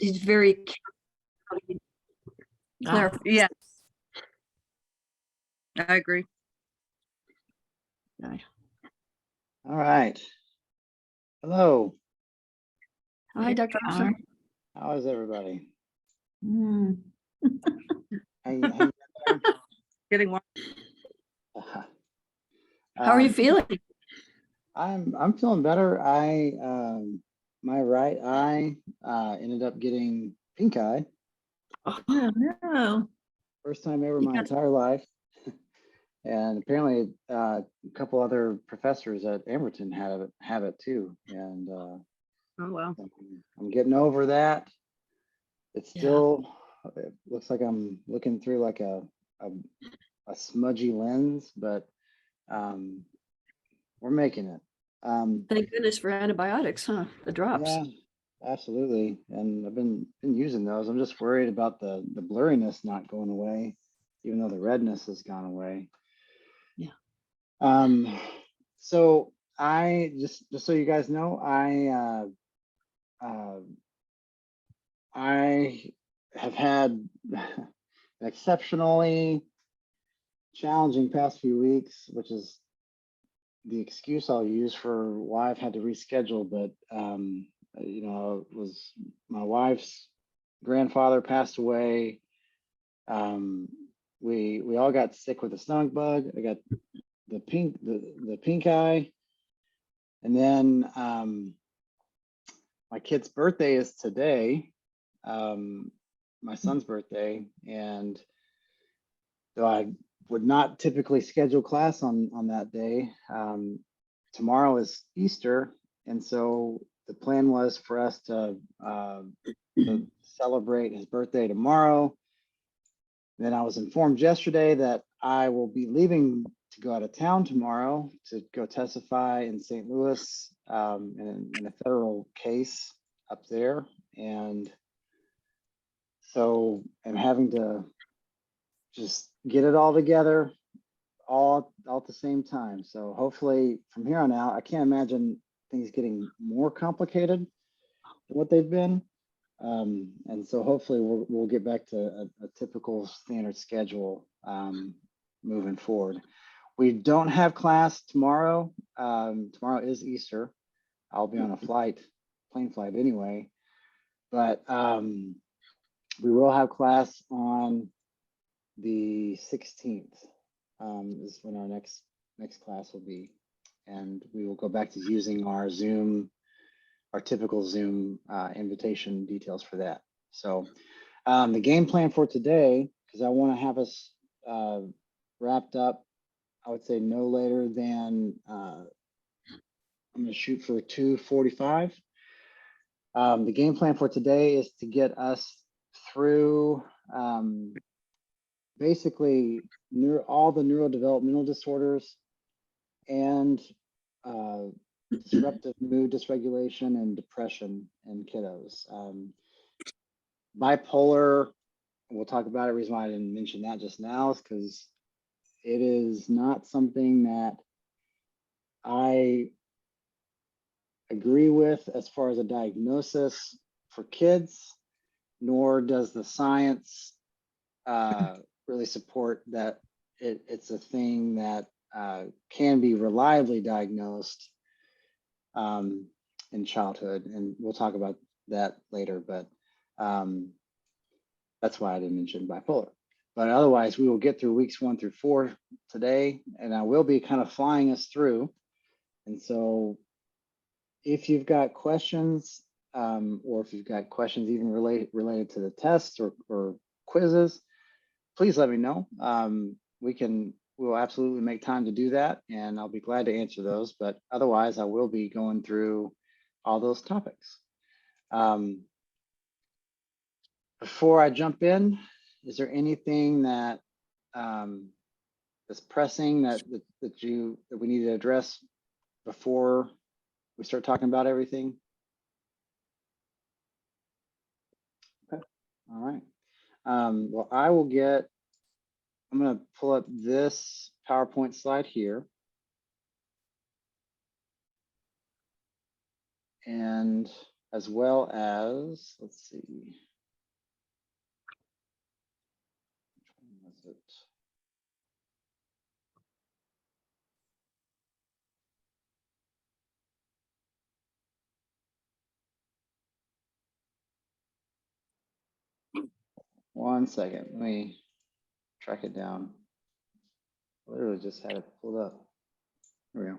he's very clarifying. Yeah, I agree. Okay. All right. Hello. Hi, Dr. Armstrong. How is everybody? Mm. Hang in there? Getting one. How are you feeling? I'm feeling better. My right eye ended up getting pink eye. Oh, no. First time ever in my entire life. And apparently a couple other professors at Amberton have it too. And Oh, wow. I'm getting over that. It's still, it looks like I'm looking through like a smudgy lens, but we're making it. Thank goodness for antibiotics, huh? The drops. Yeah, absolutely. And I've been using those. I'm just worried about the blurriness not going away, even though the redness has gone away. Yeah. So I just so you guys know, I have had an exceptionally challenging past few weeks, which is the excuse I'll use for why I've had to reschedule. But you know, it was my wife's grandfather passed away. We all got sick with a stomach bug. I got the pink eye, and then my kid's birthday is today. My son's birthday, and though I would not typically schedule class on that day, tomorrow is Easter, and so the plan was for us to celebrate his birthday tomorrow. Then I was informed yesterday that I will be leaving to go out of town tomorrow to go testify in St. Louis in a federal case up there, and so I'm having to just get it all together all at the same time. So hopefully from here on out, I can't imagine things getting more complicated than what they've been. And so hopefully we'll get back to a typical standard schedule moving forward. We don't have class tomorrow. Tomorrow is Easter. I'll be on a plane flight anyway, but we will have class on the 16th is when our next class will be, and we will go back to using our typical Zoom invitation details for that. So the game plan for today, because I want to have us wrapped up, I would say no later than I'm going to shoot for 2:45. The game plan for today is to get us through basically all the neurodevelopmental disorders and disruptive mood dysregulation and depression in kiddos. Bipolar, we'll talk about it. The reason why I didn't mention that just now is because it is not something that I agree with as far as a diagnosis for kids, nor does the science really support that it's a thing that can be reliably diagnosed in childhood, and we'll talk about that later, but that's why I didn't mention bipolar. But otherwise, we will get through weeks 1 through 4 today, and I will be kind of flying us through. And so if you've got questions, or if you've got questions even related to the tests or quizzes, please let me know. We'll absolutely make time to do that, and I'll be glad to answer those. But otherwise, I will be going through all those topics. Before I jump in, is there anything that is pressing that we need to address before we start talking about everything? Okay, all right. Well, I'm going to pull up this PowerPoint slide here. And as well as, let's see. Which one was it? One second, let me track it down. Literally just had it pulled up. Here we go.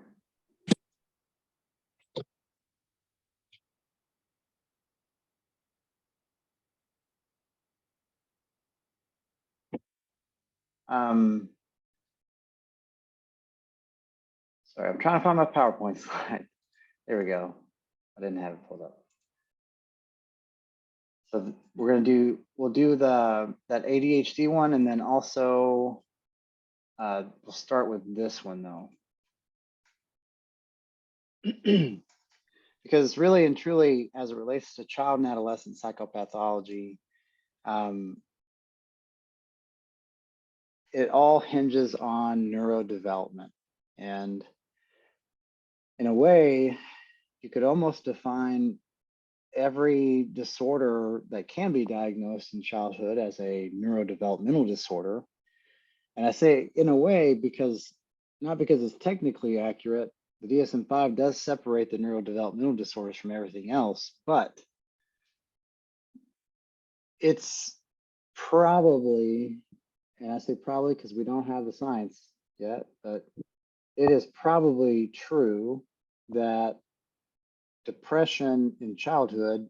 Sorry, I'm trying to find my PowerPoint slide. There we go. I didn't have it pulled up. So we'll do that ADHD one, and then also we'll start with this one though. Because really and truly, as it relates to child and adolescent psychopathology, it all hinges on neurodevelopment. And in a way, you could almost define every disorder that can be diagnosed in childhood as a neurodevelopmental disorder. And I say in a way because, not because it's technically accurate, the DSM-5 does separate the neurodevelopmental disorders from everything else, but it's probably, and I say probably because we don't have the science yet, but it is probably true that depression in childhood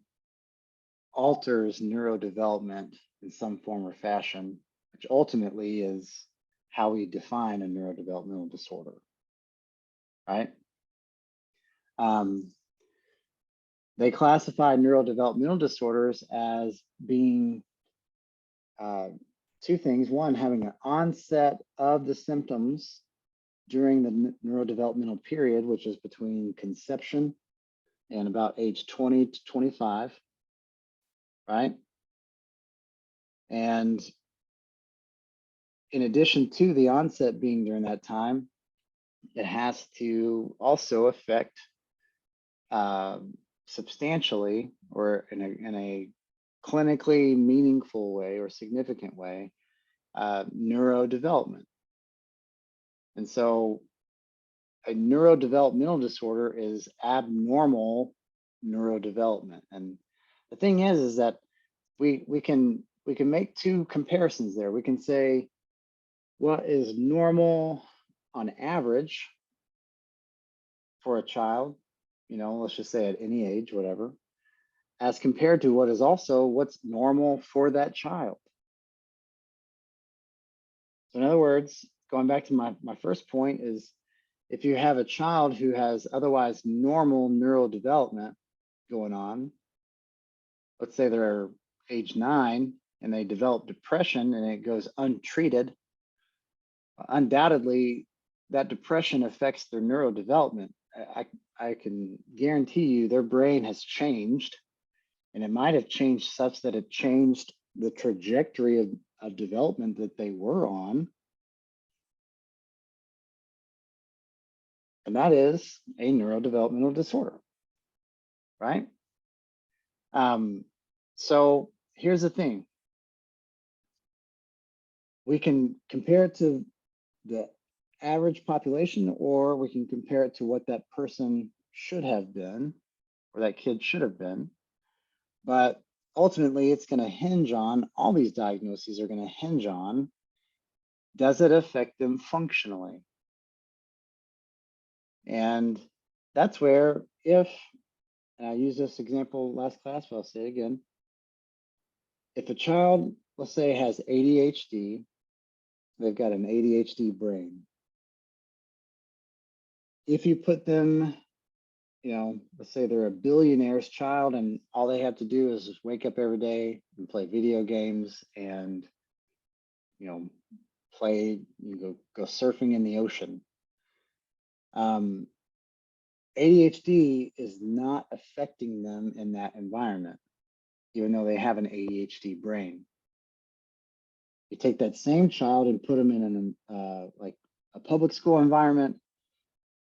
alters neurodevelopment in some form or fashion, which ultimately is how we define a neurodevelopmental disorder, right? They classify neurodevelopmental disorders as being two things. One, having an onset of the symptoms during the neurodevelopmental period, which is between conception and about age 20 to 25, right? And in addition to the onset being during that time, it has to also affect substantially or in a clinically meaningful way or significant way, neurodevelopment. And so a neurodevelopmental disorder is abnormal neurodevelopment. And the thing is that we can make two comparisons there. We can say what is normal on average for a child, you know, let's just say at any age, whatever, as compared to what is also what's normal for that child. So in other words, going back to my first point is, if you have a child who has otherwise normal neural development going on, let's say they're age 9 and they develop depression and it goes untreated, undoubtedly that depression affects their neurodevelopment. I can guarantee you their brain has changed, and it might have changed such that it changed the trajectory of development that they were on. And that is a neurodevelopmental disorder, right? So here's the thing. We can compare it to the average population, or we can compare it to what that person should have been, or that kid should have been. But ultimately, it's going to hinge on, all these diagnoses are going to hinge on, does it affect them functionally? And that's where, if, and I used this example last class, but I'll say it again. If a child, let's say, has ADHD, they've got an ADHD brain. If you put them, you know, let's say they're a billionaire's child and all they have to do is just wake up every day and play video games and, you know, go surfing in the ocean. ADHD is not affecting them in that environment, even though they have an ADHD brain. You take that same child and put them in like a public school environment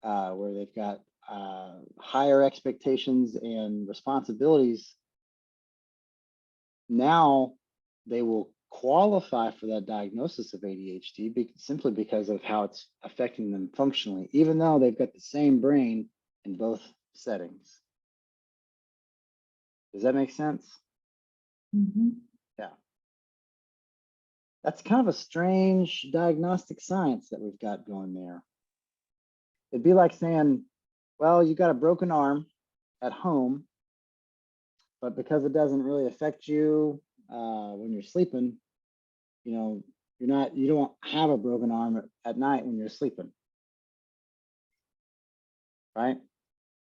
where they've got higher expectations and responsibilities, now they will qualify for that diagnosis of ADHD simply because of how it's affecting them functionally, even though they've got the same brain in both settings. Does that make sense? Yeah. That's kind of a strange diagnostic science that we've got going there. It'd be like saying, well, you got a broken arm at home, but because it doesn't really affect you when you're sleeping, you don't have a broken arm at night when you're sleeping, right?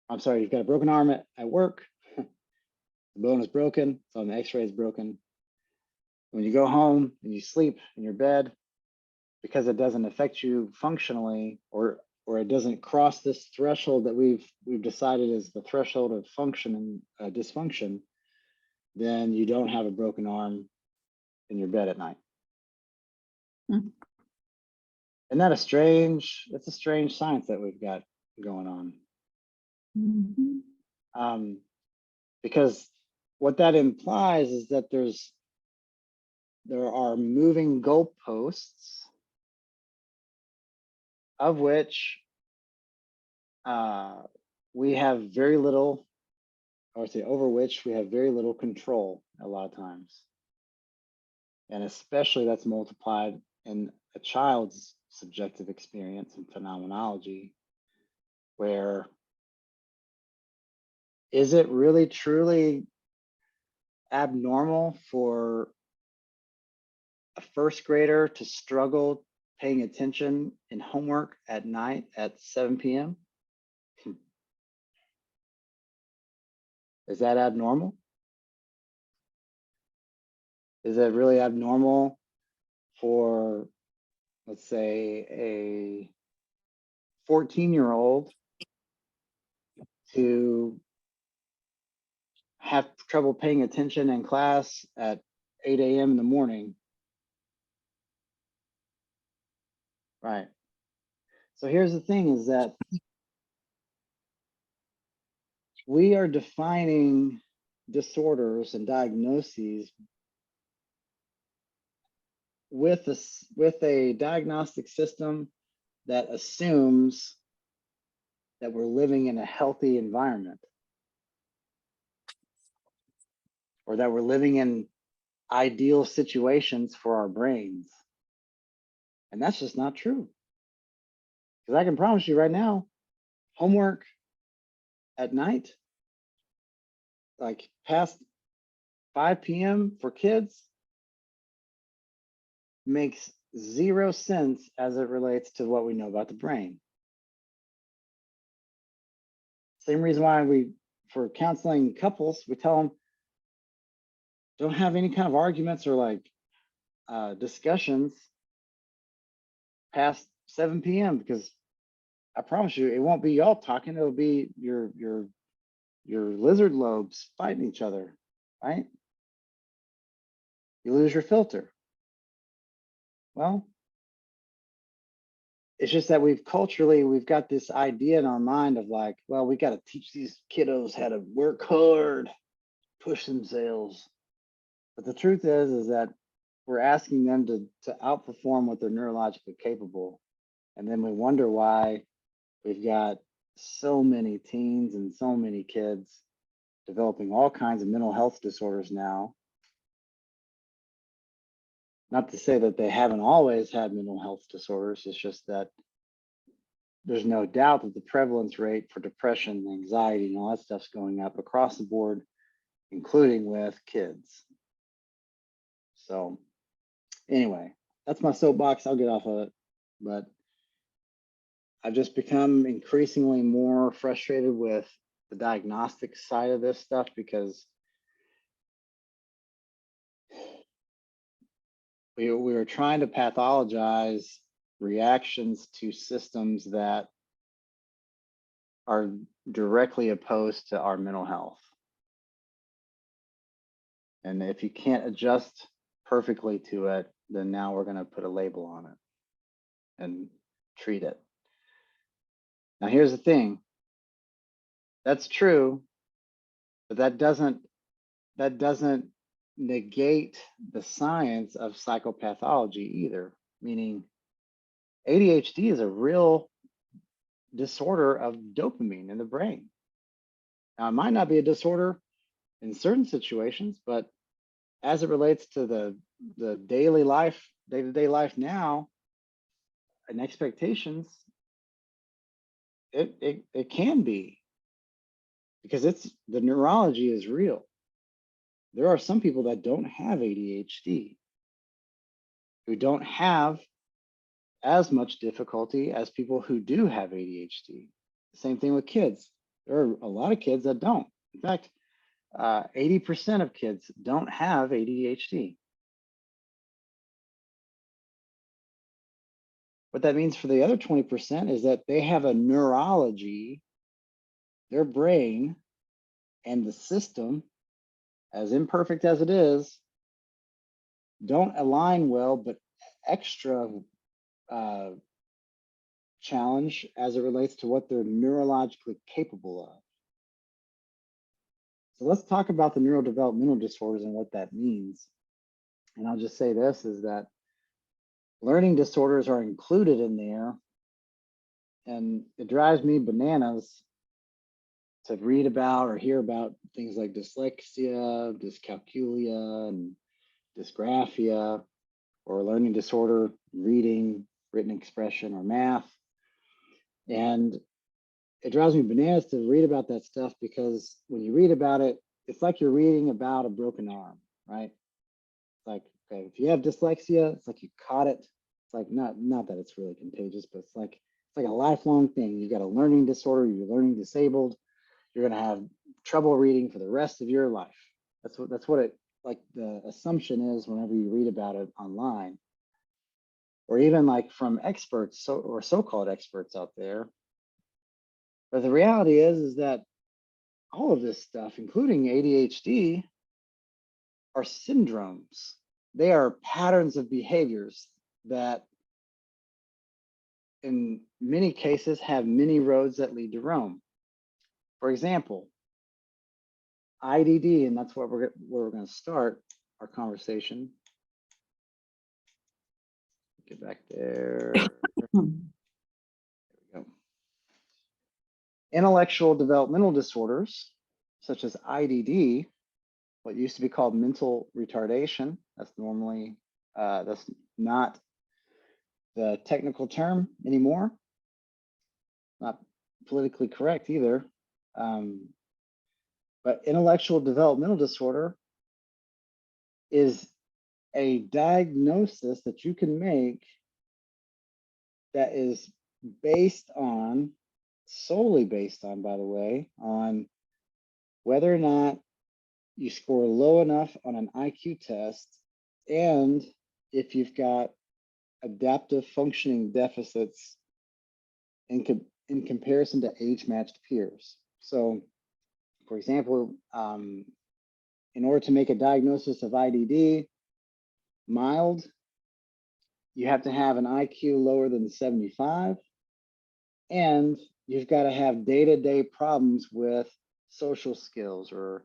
I'm sorry, you've got a broken arm at work. The bone is broken, so the x-ray is broken. When you go home and you sleep in your bed, because it doesn't affect you functionally, or it doesn't cross this threshold that we've decided is the threshold of function and dysfunction, then you don't have a broken arm in your bed at night. Isn't that a strange science that we've got going on? Because what that implies is that there are moving goalposts, of which we have very little, or say over which we have very little control a lot of times. And especially that's multiplied in a child's subjective experience and phenomenology, where is it really truly abnormal for a first grader to struggle paying attention in homework at night at 7 p.m.? Is that abnormal? Is it really abnormal for, let's say, a 14-year-old to have trouble paying attention in class at 8 a.m. in the morning? Right. So here's the thing, is that we are defining disorders and diagnoses with a diagnostic system that assumes that we're living in a healthy environment, or that we're living in ideal situations for our brains. And that's just not true. Because I can promise you right now, homework at night, like past 5 p.m. for kids, makes zero sense as it relates to what we know about the brain. Same reason why for counseling couples, we tell them, don't have any kind of arguments or like discussions past 7 p.m. because I promise you, it won't be y'all talking. It'll be your lizard lobes fighting each other, right? You lose your filter. Well, it's just that we've got this idea in our mind of like, well, we got to teach these kiddos how to work hard, push themselves. But the truth is that we're asking them to outperform what they're neurologically capable. And then we wonder why we've got so many teens and so many kids developing all kinds of mental health disorders now. Not to say that they haven't always had mental health disorders, it's just that there's no doubt that the prevalence rate for depression, anxiety, and all that stuff's going up across the board, including with kids. So anyway, that's my soapbox. I'll get off of it. But I've just become increasingly more frustrated with the diagnostic side of this stuff, because we were trying to pathologize reactions to systems that are directly opposed to our mental health. And if you can't adjust perfectly to it, then now we're going to put a label on it and treat it. Now, here's the thing. That's true, but that doesn't negate the science of psychopathology either, meaning ADHD is a real disorder of dopamine in the brain. Now, it might not be a disorder in certain situations, but as it relates to the daily life, day-to-day life now, and expectations, it can be, because the neurology is real. There are some people that don't have ADHD who don't have as much difficulty as people who do have ADHD. Same thing with kids. There are a lot of kids that don't. In fact, 80% of kids don't have ADHD. What that means for the other 20% is that they have a neurology, their brain and the system, as imperfect as it is, don't align well, but extra challenge as it relates to what they're neurologically capable of. So let's talk about the neurodevelopmental disorders and what that means. And I'll just say this, is that learning disorders are included in there, and it drives me bananas to read about or hear about things like dyslexia, dyscalculia, and dysgraphia, or learning disorder, reading, written expression, or math. And it drives me bananas to read about that stuff, because when you read about it, it's like you're reading about a broken arm, right? It's like, okay, if you have dyslexia, it's like you caught it. It's like, not that it's really contagious, but it's like a lifelong thing. You got a learning disorder, you're learning disabled, you're gonna have trouble reading for the rest of your life. That's what it, like, the assumption is whenever you read about it online, or even like from experts, or so-called experts out there. But the reality is that all of this stuff, including ADHD, are syndromes. They are patterns of behaviors that in many cases have many roads that lead to Rome. For example, IDD, and that's where we're going to start our conversation. Get back there. There we go. Intellectual developmental disorders, such as IDD, what used to be called mental retardation. That's normally, that's not the technical term anymore. Not politically correct either. But intellectual developmental disorder is a diagnosis that you can make that is based on, solely based on, by the way, on whether or not you score low enough on an IQ test, and if you've got adaptive functioning deficits in comparison to age-matched peers. So, for example, in order to make a diagnosis of IDD mild, you have to have an IQ lower than 75, and you've got to have day-to-day problems with social skills, or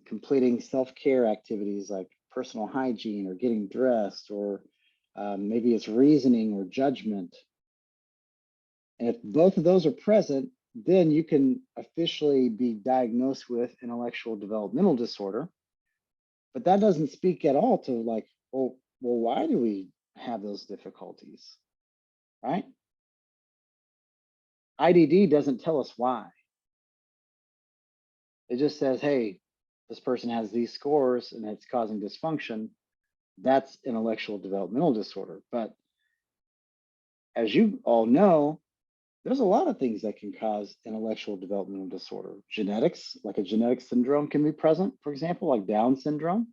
completing self-care activities like personal hygiene or getting dressed, or maybe it's reasoning or judgment. And if both of those are present, then you can officially be diagnosed with intellectual developmental disorder. But that doesn't speak at all to, like, well, why do we have those difficulties, right? IDD doesn't tell us why. It just says, hey, this person has these scores and it's causing dysfunction. That's intellectual developmental disorder. But as you all know, there's a lot of things that can cause intellectual developmental disorder. Genetics, like a genetic syndrome, can be present, for example, like Down syndrome.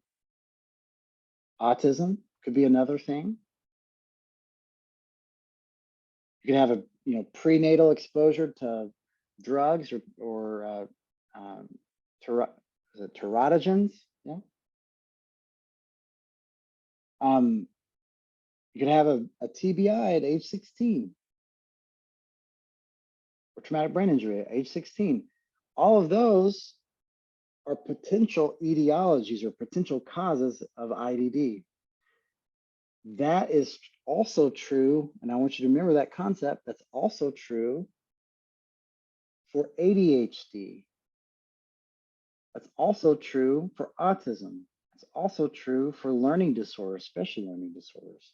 Autism could be another thing. You can have a prenatal exposure to drugs or teratogens. Yeah. You could have a TBI at age 16, or traumatic brain injury at age 16. all of those are potential etiologies or potential causes of IDD. That is also true, and I want you to remember that concept, that's also true for ADHD. That's also true for autism. It's also true for learning disorders, especially learning disorders.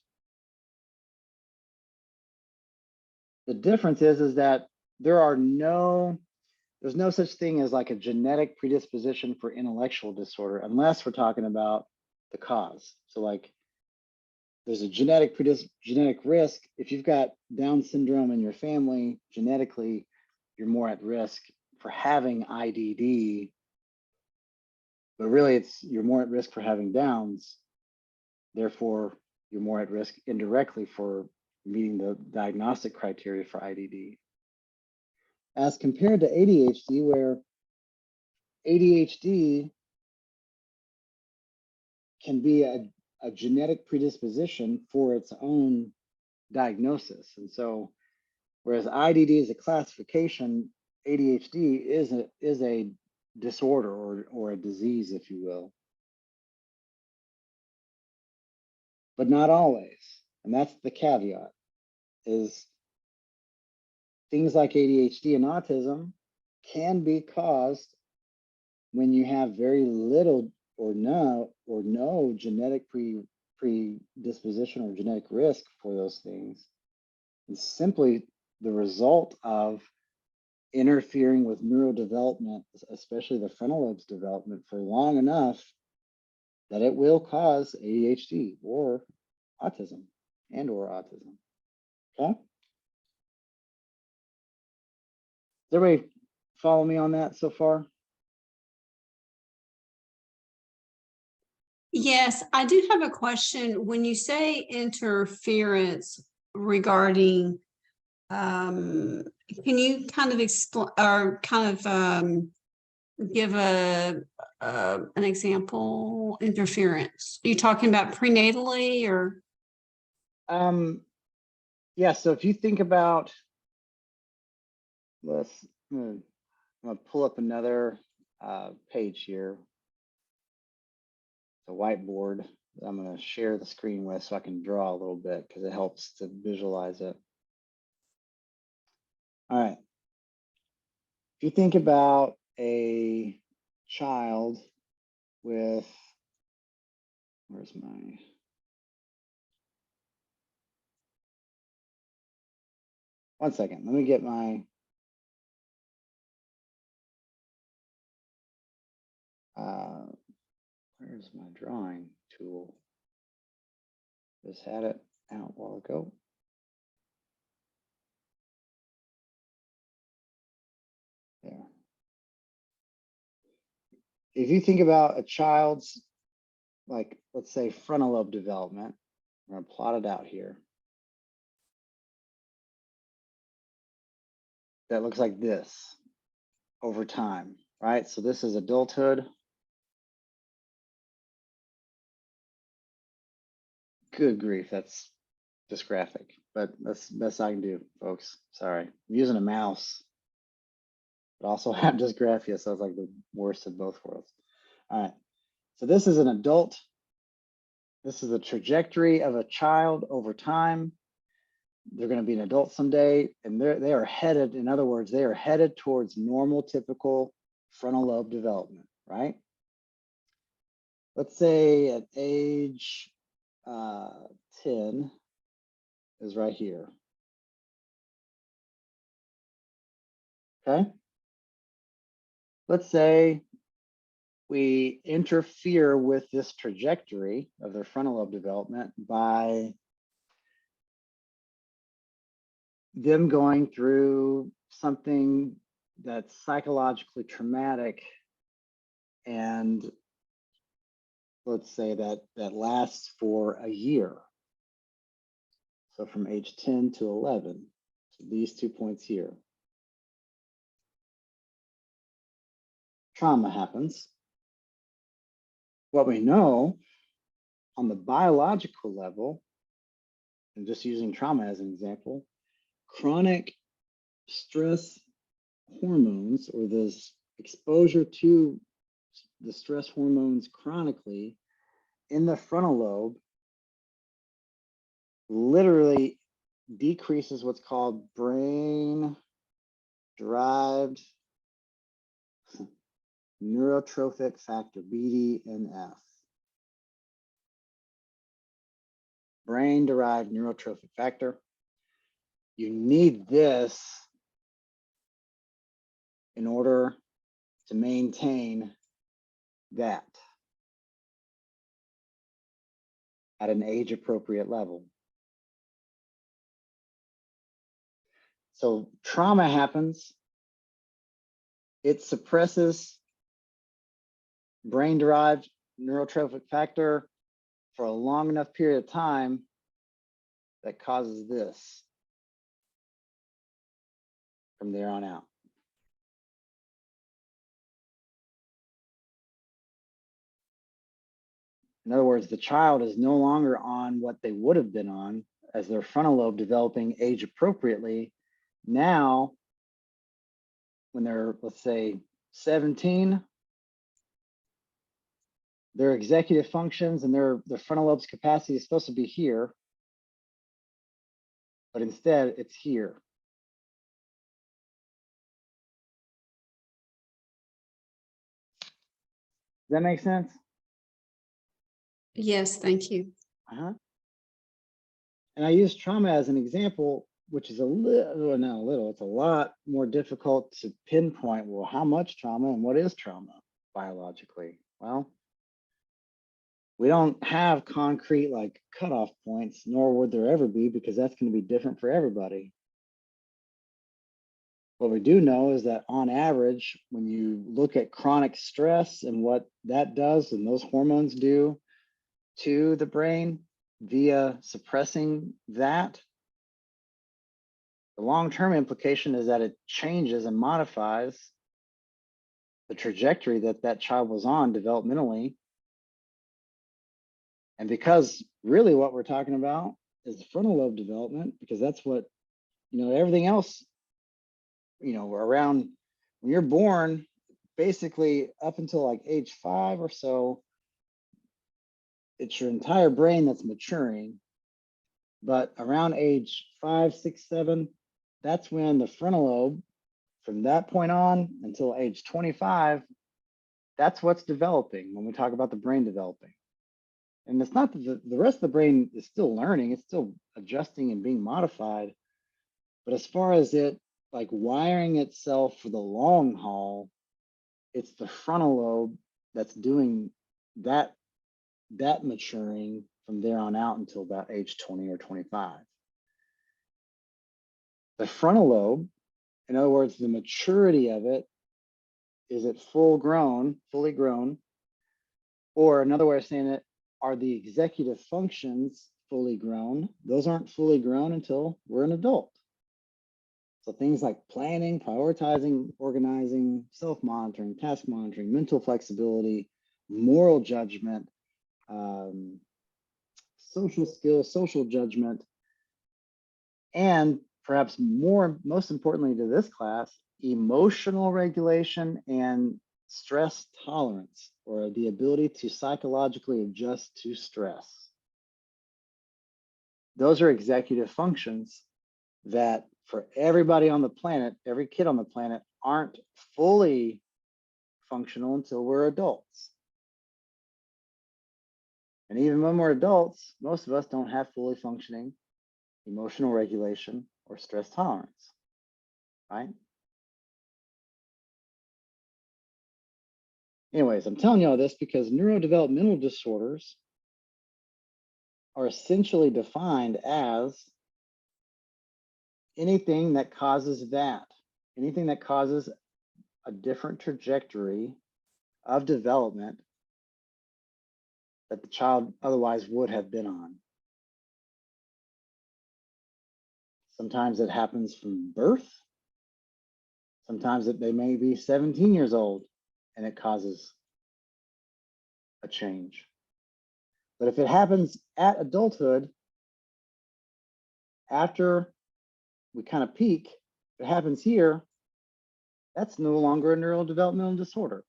The difference is that there's no such thing as like a genetic predisposition for intellectual disorder, unless we're talking about the cause. So like there's a genetic risk. If you've got Down syndrome in your family, genetically, you're more at risk for having IDD, but really you're more at risk for having Downs. Therefore, you're more at risk indirectly for meeting the diagnostic criteria for IDD. As compared to ADHD, where ADHD can be a genetic predisposition for its own diagnosis. And so, whereas IDD is a classification, ADHD is a disorder or a disease, if you will. But not always. And that's the caveat, is things like ADHD and autism can be caused when you have very little or no genetic predisposition or genetic risk for those things. It's simply the result of interfering with neurodevelopment, especially the frontal lobe's development, for long enough that it will cause ADHD or autism or autism. Okay? Does everybody follow me on that so far? Yes, I do have a question. When you say interference regarding, can you kind of explain or kind of give an example? Interference? Are you talking about prenatally or? Yeah. So if you think about, I'm gonna pull up another page here. The whiteboard that I'm going to share the screen with so I can draw a little bit because it helps to visualize it. All right. If you think about a child with, where's my, one second, let me get my, where's my drawing tool? Just had it out a while ago. There. If you think about a child's, like, let's say frontal lobe development, I'm going to plot it out here. That looks like this over time, right? So this is adulthood. Good grief, that's just graphic, but that's the best I can do, folks. Sorry, I'm using a mouse, but also have dysgraphia, so it's like the worst of both worlds. All right, so this is an adult. This is the trajectory of a child over time. They're going to be an adult someday, and they are headed, in other words, they are headed towards normal, typical frontal lobe development, right? Let's say at age 10 is right here. Okay. Let's say we interfere with this trajectory of their frontal lobe development by them going through something that's psychologically traumatic, and let's say that lasts for a year. So from age 10 to 11, so these 2 points here. Trauma happens. What we know on the biological level, and just using trauma as an example, chronic stress hormones, or those exposure to the stress hormones chronically in the frontal lobe literally decreases what's called brain derived neurotrophic factor, BDNF. Brain derived neurotrophic factor. You need this in order to maintain that at an age appropriate level. So trauma happens, it suppresses brain derived neurotrophic factor for a long enough period of time that causes this from there on out. In other words, the child is no longer on what they would have been on as their frontal lobe developing age appropriately. Now, when they're, let's say, 17, their executive functions and their frontal lobe's capacity is supposed to be here, but instead it's here. Does that make sense? Yes, thank you. Uh-huh. And I use trauma as an example, which is a little, not a little, it's a lot more difficult to pinpoint, well, how much trauma and what is trauma biologically? Well, we don't have concrete like cutoff points, nor would there ever be, because that's going to be different for everybody. What we do know is that on average, when you look at chronic stress and what that does and those hormones do to the brain via suppressing that, the long-term implication is that it changes and modifies the trajectory that that child was on developmentally. And because really what we're talking about is the frontal lobe development, because that's what, everything else, around when you're born, basically up until like age 5 or so, it's your entire brain that's maturing. But around age 5, 6, 7, that's when the frontal lobe, from that point on until age 25, that's what's developing when we talk about the brain developing. And it's not that the rest of the brain is still learning, it's still adjusting and being modified. But as far as it like wiring itself for the long haul, it's the frontal lobe that's doing that maturing from there on out until about age 20 or 25. The frontal lobe, in other words, the maturity of it, is it fully grown, or another way of saying it, are the executive functions fully grown? Those aren't fully grown until we're an adult. So things like planning, prioritizing, organizing, self-monitoring, task monitoring, mental flexibility, moral judgment, social skills, social judgment, and perhaps most importantly to this class, emotional regulation and stress tolerance, or the ability to psychologically adjust to stress. Those are executive functions that for everybody on the planet, every kid on the planet, aren't fully functional until we're adults. And even when we're adults, most of us don't have fully functioning emotional regulation or stress tolerance, right? Anyways, I'm telling you all this because neurodevelopmental disorders are essentially defined as anything that causes anything that causes a different trajectory of development that the child otherwise would have been on. Sometimes it happens from birth. Sometimes they may be 17 years old and it causes a change. But if it happens at adulthood, after we kind of peak, if it happens here, that's no longer a neurodevelopmental disorder.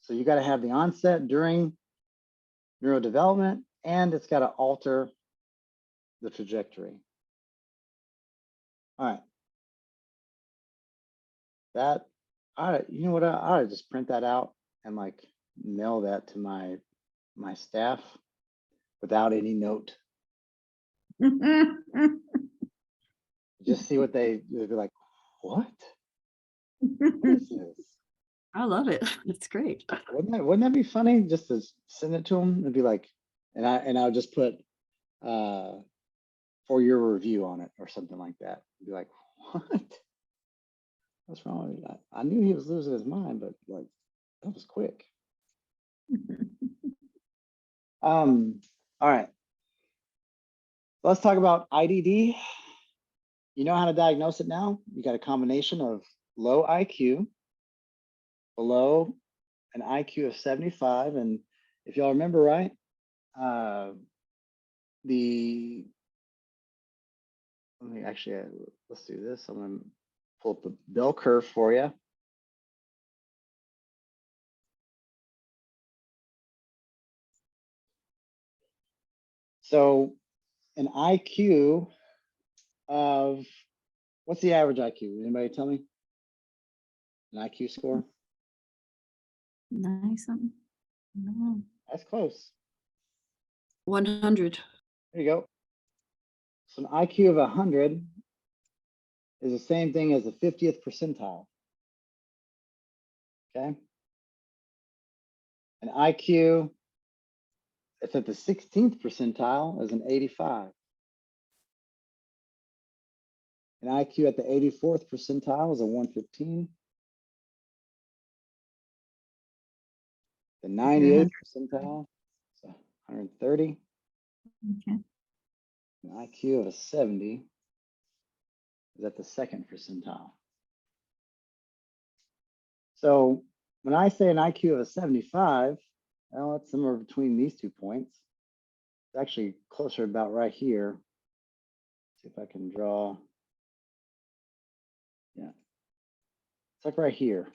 So you got to have the onset during neurodevelopment, and it's got to alter the trajectory. All right. That, you know what, I ought to just print that out and like mail that to my staff without any note. Just see what they'd be like, what? What is this? I love it. It's great. Wouldn't that be funny? Just to send it to them and be like, and I'll just put for your review on it or something like that. Be like, what? What's wrong with that? I knew he was losing his mind, but like that was quick. All right. Let's talk about IDD. You know how to diagnose it now? You got a combination of low IQ, below an IQ of 75. And if y'all remember right, let's do this. I'm gonna pull up the bell curve for you. So an IQ of, what's the average IQ? Anybody tell me? An IQ score? 90 something. No. That's close. 100. There you go. So an IQ of 100 is the same thing as the 50th percentile. Okay. An IQ that's at the 16th percentile is an 85. An IQ at the 84th percentile is a 115. The 98th percentile is 130. Okay. An IQ of a 70 is at the 2nd percentile. So when I say an IQ of a 75, well, it's somewhere between these 2 points. It's actually closer about right here. See if I can draw. Yeah, it's like right here.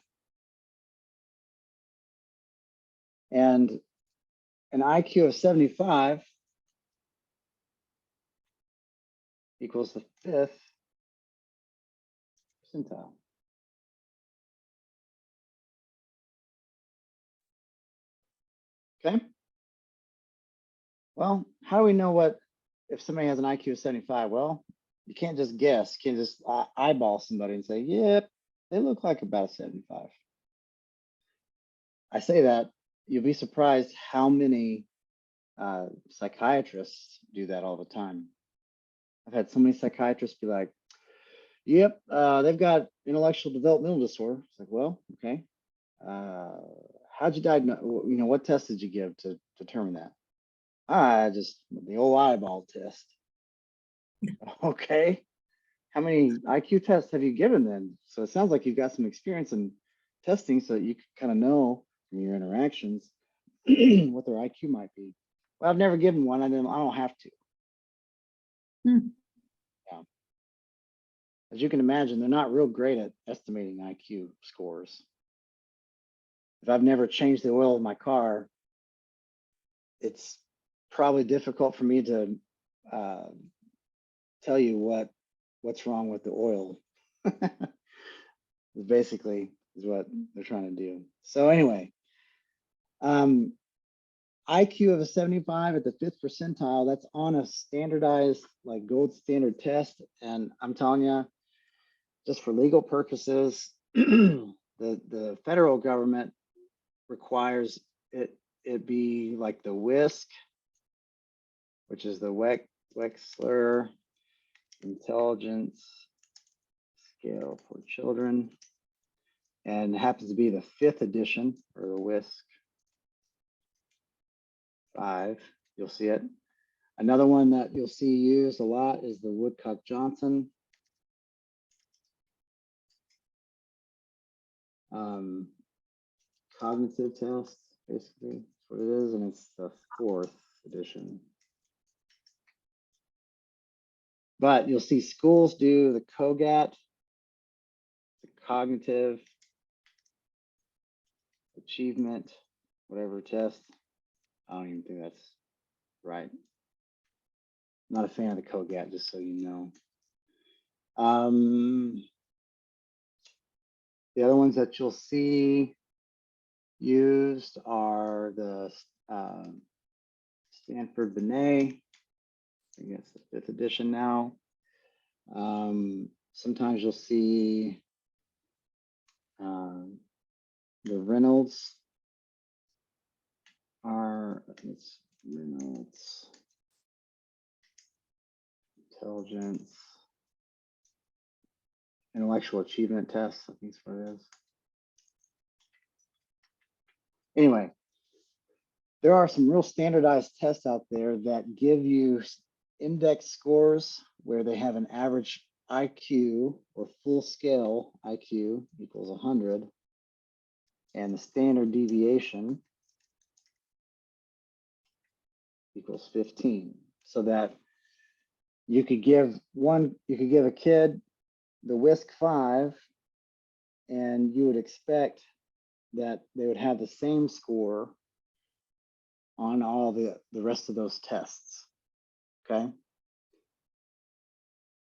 And an IQ of 75 equals the 5th percentile. Okay. Well, how do we know what if somebody has an IQ of 75? Well, you can't just guess. You can't just eyeball somebody and say, yep, they look like about a 75. I say that, you'll be surprised how many psychiatrists do that all the time. I've had so many psychiatrists be like, yep, they've got intellectual developmental disorder. It's like, well, okay. How'd you diagnose, what test did you give to determine that? Just the old eyeball test. Okay. How many IQ tests have you given then? So it sounds like you've got some experience in testing so that you can kind of know from your interactions what their IQ might be. Well, I've never given one. I don't have to. Yeah. As you can imagine, they're not real great at estimating IQ scores. If I've never changed the oil of my car, it's probably difficult for me to tell you what's wrong with the oil. Basically is what they're trying to do. So anyway, IQ of a 75 at the 5th percentile, that's on a standardized, like gold standard test. And I'm telling you, just for legal purposes, the federal government requires it be like the WISC, which is the Wechsler Intelligence Scale for Children, and happens to be the 5th edition, or the WISC 5. You'll see it. Another one that you'll see used a lot is the Woodcock-Johnson. Cognitive test, basically, that's what it is, and it's the 4th edition. But you'll see schools do the COGAT cognitive achievement, whatever test. I don't even think that's right. Not a fan of the COGAT, just so you know. The other ones that you'll see used are the Stanford Binet. I think it's the 5th edition now. Sometimes you'll see the Reynolds are, it's Reynolds Intelligence Intellectual Achievement Test, I think that's what it is. Anyway, there are some real standardized tests out there that give you index scores where they have an average IQ or full scale IQ equals 100 and the standard deviation equals 15, so that you could give a kid the WISC-5 and you would expect that they would have the same score on all the rest of those tests. Okay,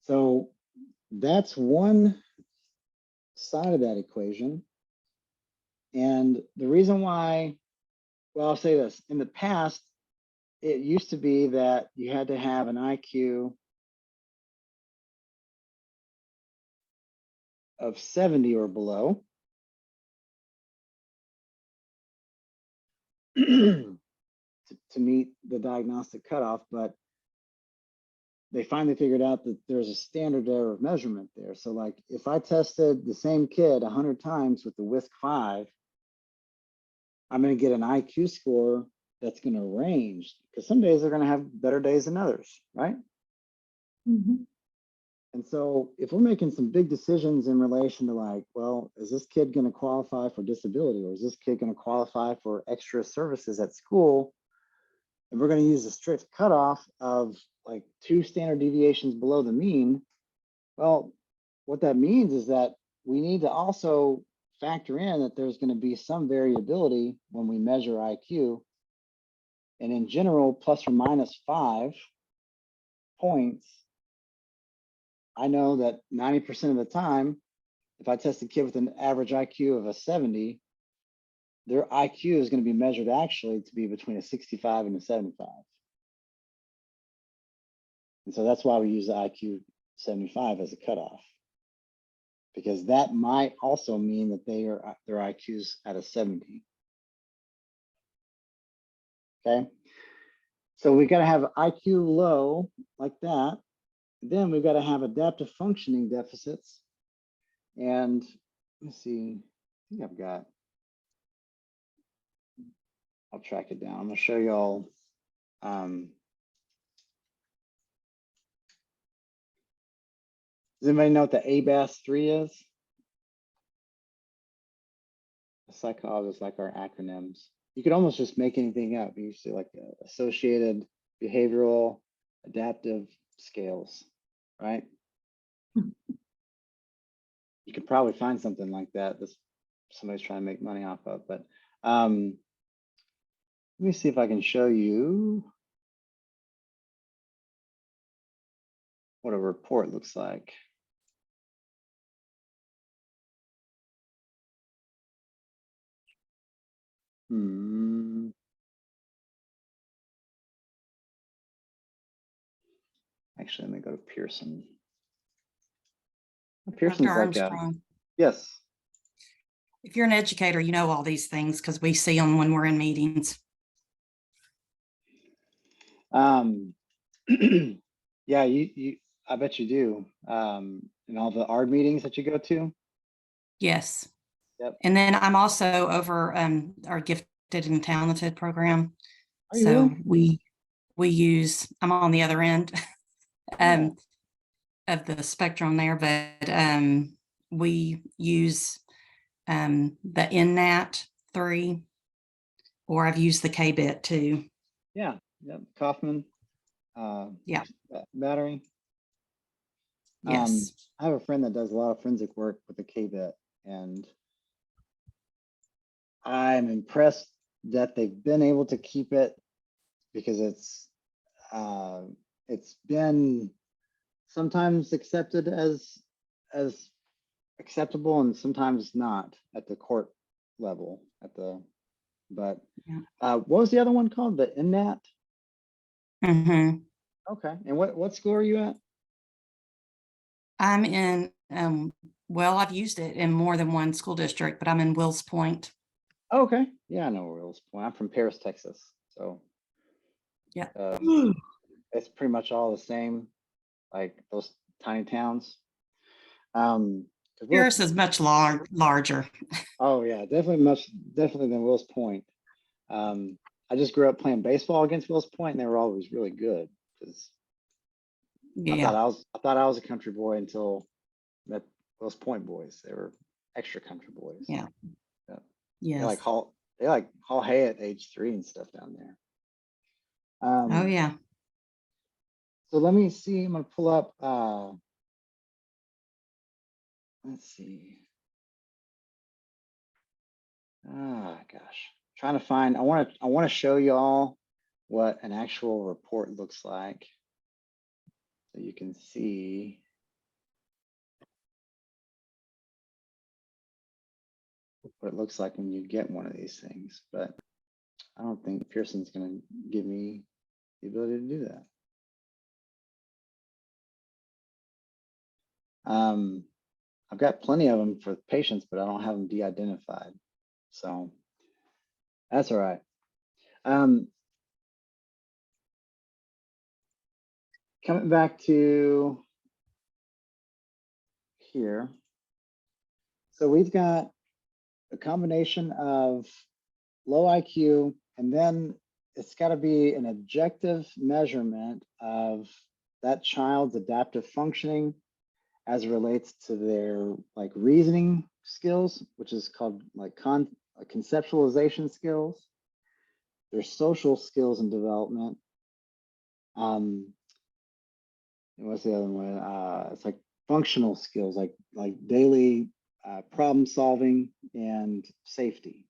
so that's one side of that equation. And the reason why, well, I'll say this, in the past, it used to be that you had to have an IQ of 70 or below to meet the diagnostic cutoff, but they finally figured out that there's a standard error of measurement there. So like if I tested the same kid 100 times with the WISC-5, I'm going to get an IQ score that's going to range, because some days they're going to have better days than others, right? Mhm. And so if we're making some big decisions in relation to like, well, is this kid going to qualify for disability, or is this kid going to qualify for extra services at school? And we're going to use a strict cutoff of like 2 standard deviations below the mean. Well, what that means is that we need to also factor in that there's going to be some variability when we measure IQ. And in general, plus or minus 5 points, I know that 90% of the time, if I test a kid with an average IQ of a 70, their IQ is going to be measured actually to be between a 65 and a 75. And so that's why we use the IQ 75 as a cutoff, because that might also mean that their IQ's at a 70. Okay, so we got to have IQ low like that. Then we've got to have adaptive functioning deficits. And let's see, I think I'll track it down. I'm going to show you all. Does anybody know what the ABAS-3 is? Psychologists like our acronyms. You could almost just make anything up. You see like associated behavioral adaptive scales, right? You could probably find something like that somebody's trying to make money off of, but let me see if I can show you what a report looks like. Actually, let me go to Pearson. Pearson's Dr. like Armstrong, yes. if you're an educator, you know all these things because we see them when we're in meetings. Yeah, I bet you do. In all the ARD meetings that you go to. Yes. Yep. And then I'm also over our gifted and talented program. Are you So really? we use, I'm on the other end Yeah. of the spectrum there, but we use the NNAT 3, or I've used the KBIT too. Yeah. Yep. Kaufman. Yeah. Battery. Yes. I have a friend that does a lot of forensic work with the KBIT, And I'm impressed that they've been able to keep it because it's been sometimes accepted as acceptable and sometimes not at the court level but Yeah. what was the other one called? The INNAT? Mm-hmm. Okay. And what school are you at? I'm in, well, I've used it in more than one school district, but I'm in Wills Point. Oh, okay. Yeah, I know Will's Point. I'm from Paris, Texas. So Yeah. it's pretty much all the same, like those tiny towns. 'Cause Paris is much larger. Oh yeah, definitely than Will's Point. I just grew up playing baseball against Will's Point, and they were always really good because I Yeah. thought I was a country boy until met Will's Point boys. They were extra country boys. Yeah. Yeah. Yes. They like haul hay at age 3 and stuff down there. Oh, yeah. So let me see. I'm gonna pull up. Let's see. Ah, gosh, trying to find. I want to show you all what an actual report looks like, so you can see. What it looks like when you get one of these things, but I don't think Pearson's going to give me the ability to do that. I've got plenty of them for patients, but I don't have them de-identified, so that's all right. Coming back to here, so we've got a combination of low IQ, and then it's got to be an objective measurement of that child's adaptive functioning as it relates to their like reasoning skills, which is called like conceptualization skills, their social skills and development. And what's the other one? It's like functional skills, like daily problem solving and safety.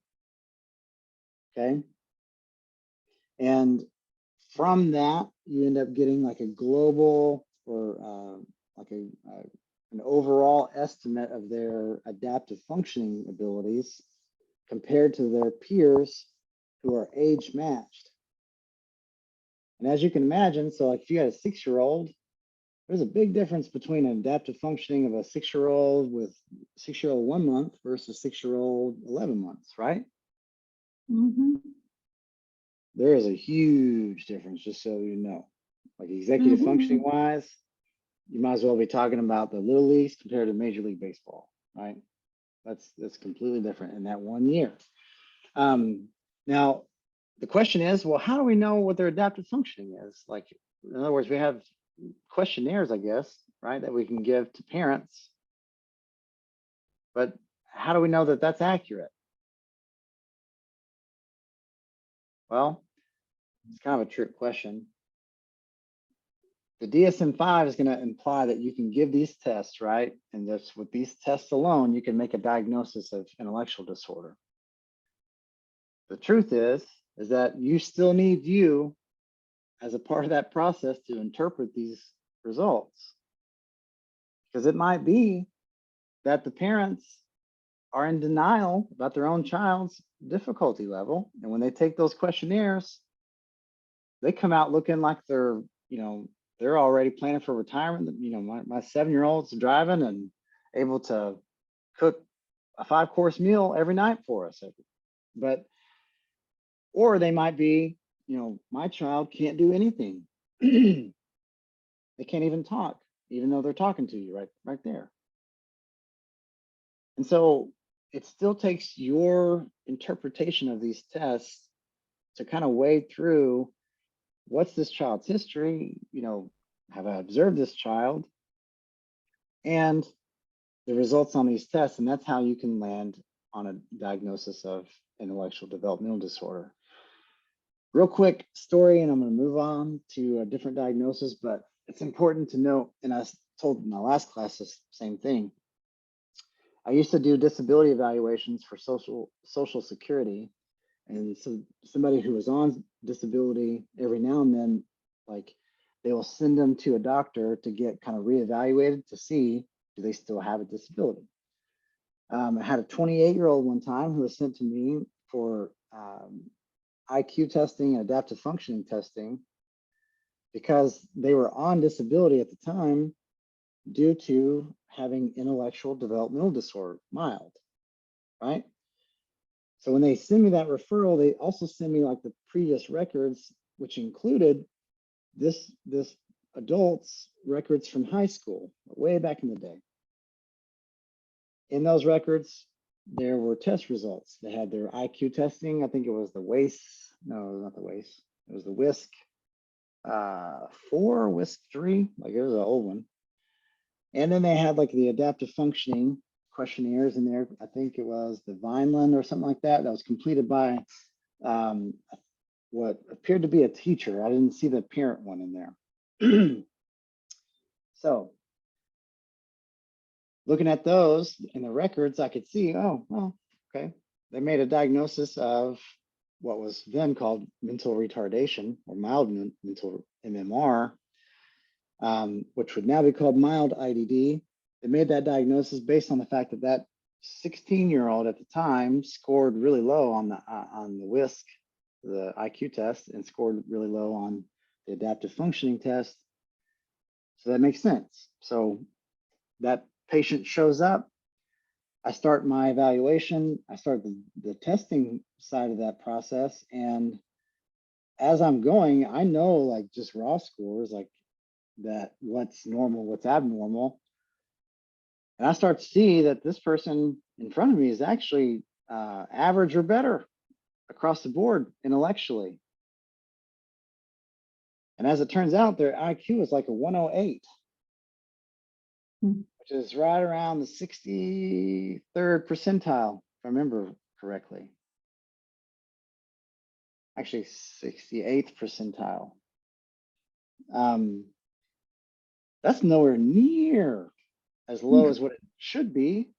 Okay. And from that, you end up getting like a global or like an overall estimate of their adaptive functioning abilities compared to their peers who are age matched. And as you can imagine, so like if you had a 6-year-old, there's a big difference between an adaptive functioning of a 6-year-old with 6-year-old 1 month versus 6-year-old 11 months, right? Mm-hmm. There is a huge difference, just so you know. Like executive functioning wise, you might as well be talking about the little leagues compared to Major League Baseball, right? That's completely different in that 1 year. Now, the question is, well, how do we know what their adaptive functioning is? Like, in other words, we have questionnaires, I guess, right, that we can give to parents. But how do we know that that's accurate? Well, it's kind of a trick question. The DSM-5 is going to imply that you can give these tests, right? And just with these tests alone, you can make a diagnosis of intellectual disorder. The truth is that you still need you as a part of that process to interpret these results. Because it might be that the parents are in denial about their own child's difficulty level. And when they take those questionnaires, they come out looking like they're, they're already planning for retirement. My 7-year-old's driving and able to cook a 5-course meal every night for us. Or they might be, my child can't do anything. They can't even talk, even though they're talking to you right there. And so it still takes your interpretation of these tests to kind of wade through what's this child's history, have I observed this child, and the results on these tests, and that's how you can land on a diagnosis of intellectual developmental disorder. Real quick story, and I'm going to move on to a different diagnosis, but it's important to note, and I told in my last class the same thing. I used to do disability evaluations for social security. And so somebody who was on disability, every now and then, like they will send them to a doctor to get kind of reevaluated to see, do they still have a disability? I had a 28-year-old one time who was sent to me for IQ testing and adaptive functioning testing because they were on disability at the time due to having intellectual developmental disorder, mild, right? So when they send me that referral, they also send me like the previous records, which included this adult's records from high school, way back in the day. In those records, there were test results. They had their IQ testing. I think it was the WAIS. No, not the WAIS. It was the WISC 4, WISC 3. Like it was an old one. And then they had like the adaptive functioning questionnaires in there. I think it was the Vineland or something like that. That was completed by what appeared to be a teacher. I didn't see the parent one in there. So looking at those in the records, I could see, oh, well, okay. They made a diagnosis of what was then called mental retardation or mild mental MMR, which would now be called mild IDD. They made that diagnosis based on the fact that that 16-year-old at the time scored really low on the WISC, the IQ test, and scored really low on the adaptive functioning test. So that makes sense. So that patient shows up, I start my evaluation, I start the testing side of that process. And as I'm going, I know like just raw scores, like that what's normal, what's abnormal. And I start to see that this person in front of me is actually average or better across the board intellectually. And as it turns out, their IQ is like a 108. Which is right around the 63rd percentile, if I remember correctly. Actually, 68th percentile. That's nowhere near as low as what it should be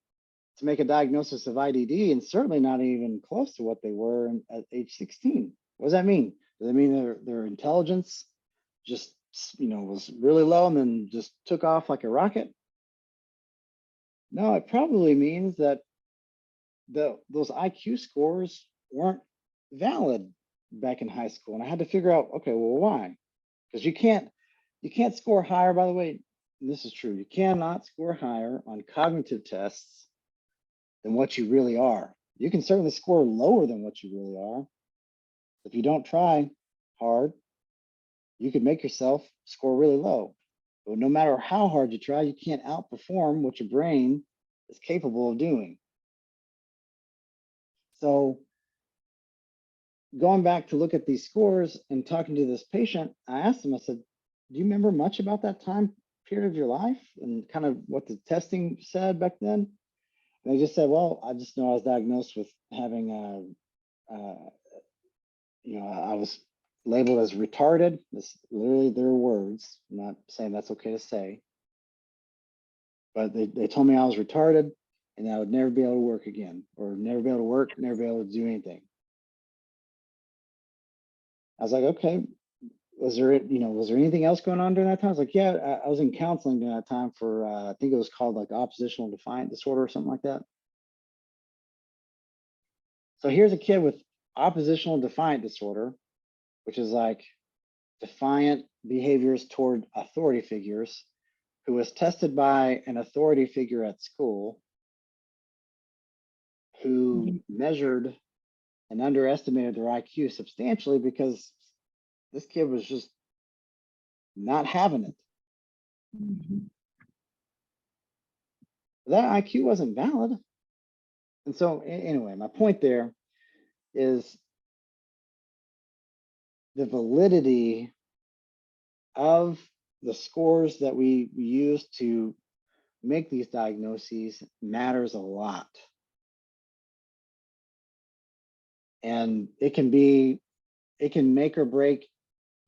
to make a diagnosis of IDD, and certainly not even close to what they were at age 16. What does that mean? Does that mean their intelligence just, was really low and then just took off like a rocket? No, it probably means that those IQ scores weren't valid back in high school. And I had to figure out, okay, well, why? Because you can't score higher, by the way, and this is true. You cannot score higher on cognitive tests than what you really are. You can certainly score lower than what you really are. If you don't try hard, you could make yourself score really low. But no matter how hard you try, you can't outperform what your brain is capable of doing. So going back to look at these scores and talking to this patient, I asked him, I said, do you remember much about that time period of your life and kind of what the testing said back then? And they just said, well, I just know I was diagnosed with having, I was labeled as retarded. That's literally their words. I'm not saying that's okay to say. But they told me I was retarded and I would never be able to work again, or never be able to work, never be able to do anything. I was like, okay, was there anything else going on during that time? I was like, yeah, I was in counseling during that time for, I think it was called like oppositional defiant disorder or something like that. So here's a kid with oppositional defiant disorder, which is like defiant behaviors toward authority figures, who was tested by an authority figure at school, who measured and underestimated their IQ substantially because this kid was just not having it. That IQ wasn't valid. And so anyway, my point there is the validity of the scores that we use to make these diagnoses matters a lot. And it can make or break,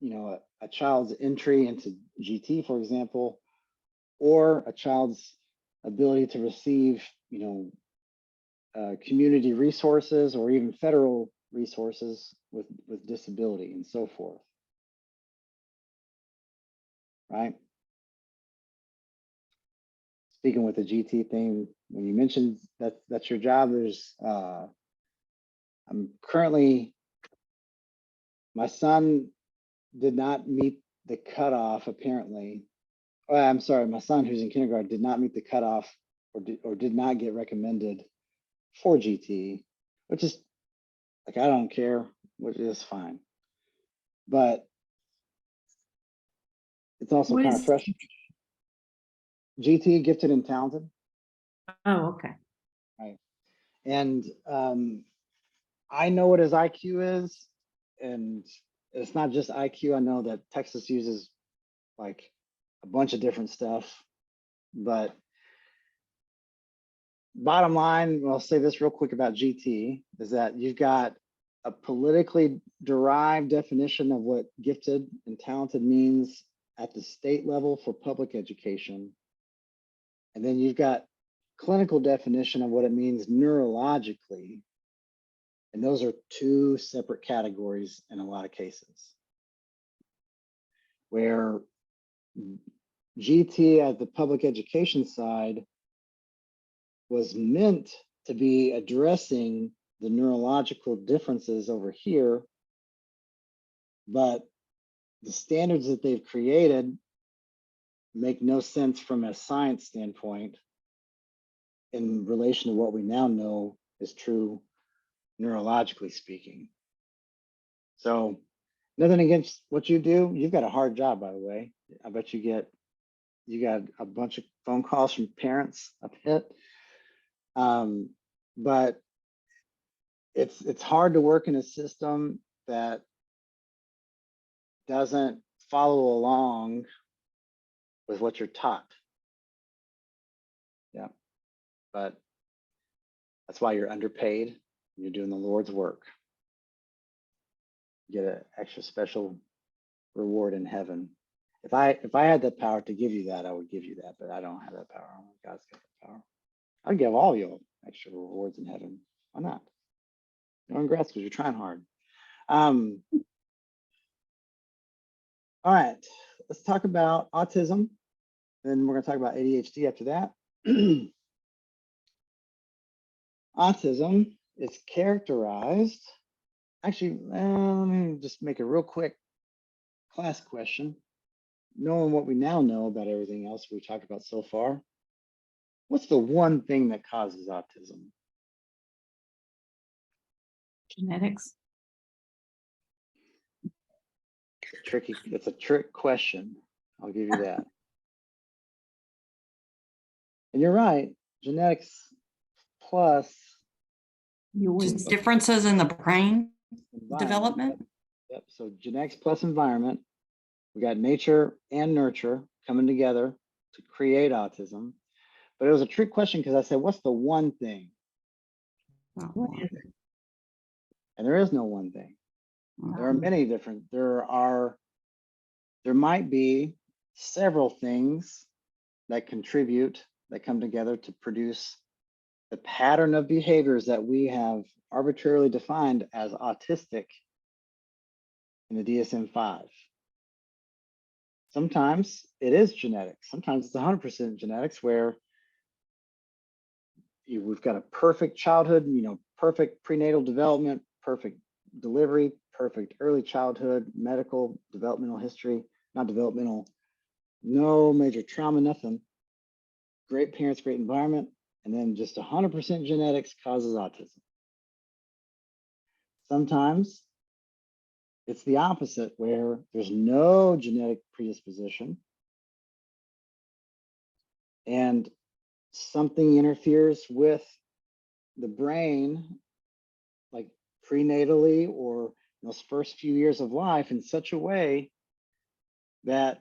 a child's entry into GT, for example, or a child's ability to receive, community resources or even federal resources with disability and so forth. Right? Speaking with the GT thing, when you mentioned that's your job, I'm currently, my son did not meet the cutoff apparently. Oh, I'm sorry, my son who's in kindergarten did not meet the cutoff or did not get recommended for GT, which is like, I don't care, which is fine. But it's also What kind of is fresh. GT, gifted and talented. Oh, okay. Right. And I know what his IQ is, and it's not just IQ. I know that Texas uses like a bunch of different stuff, but bottom line, I'll say this real quick about GT, is that you've got a politically derived definition of what gifted and talented means at the state level for public education. And then you've got clinical definition of what it means neurologically. And those are two separate categories in a lot of cases. Where GT at the public education side was meant to be addressing the neurological differences over here, but the standards that they've created make no sense from a science standpoint in relation to what we now know is true neurologically speaking. So nothing against what you do. You've got a hard job, by the way. I bet you got a bunch of phone calls from parents up hit. But it's hard to work in a system that doesn't follow along with what you're taught. Yeah, but that's why you're underpaid and you're doing the Lord's work. You get an extra special reward in heaven. If I had the power to give you that, I would give you that, but I don't have that power. Only God's got the power. I'd give all of you extra rewards in heaven. Why not? You're on grass because you're trying hard. All right, let's talk about autism. Then we're going to talk about ADHD after that. Autism is characterized, actually, let me just make a real quick class question. Knowing what we now know about everything else we talked about so far, what's the one thing that causes autism? Genetics. It's a trick question. I'll give you that. And you're right, genetics plus Just differences in the brain environment. development. Yep. So genetics plus environment. We got nature and nurture coming together to create autism. But it was a trick question because I said, what's the one thing? Oh, And there is no one thing. There are many different, there might be several things that contribute, that come together to produce the pattern of behaviors that we have arbitrarily defined as autistic in the DSM-5. Sometimes it is genetics. Sometimes it's 100% genetics where we've got a perfect childhood, perfect prenatal development, perfect delivery, perfect early childhood, medical, developmental history, not developmental, no major trauma, nothing. Great parents, great environment, and then just 100% genetics causes autism. Sometimes it's the opposite where there's no genetic predisposition and something interferes with the brain, like prenatally or those first few years of life in such a way that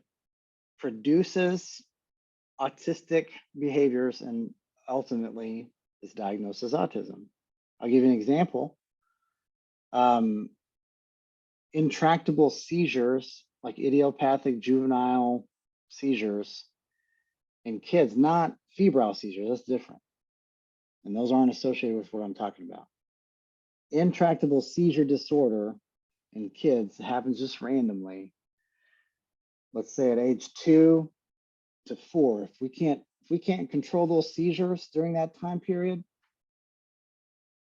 produces autistic behaviors and ultimately is diagnosed as autism. I'll give you an example. Intractable seizures, like idiopathic juvenile seizures in kids, not febrile seizures, that's different. And those aren't associated with what I'm talking about. Intractable seizure disorder in kids happens just randomly. Let's say at age 2 to 4, if we can't control those seizures during that time period,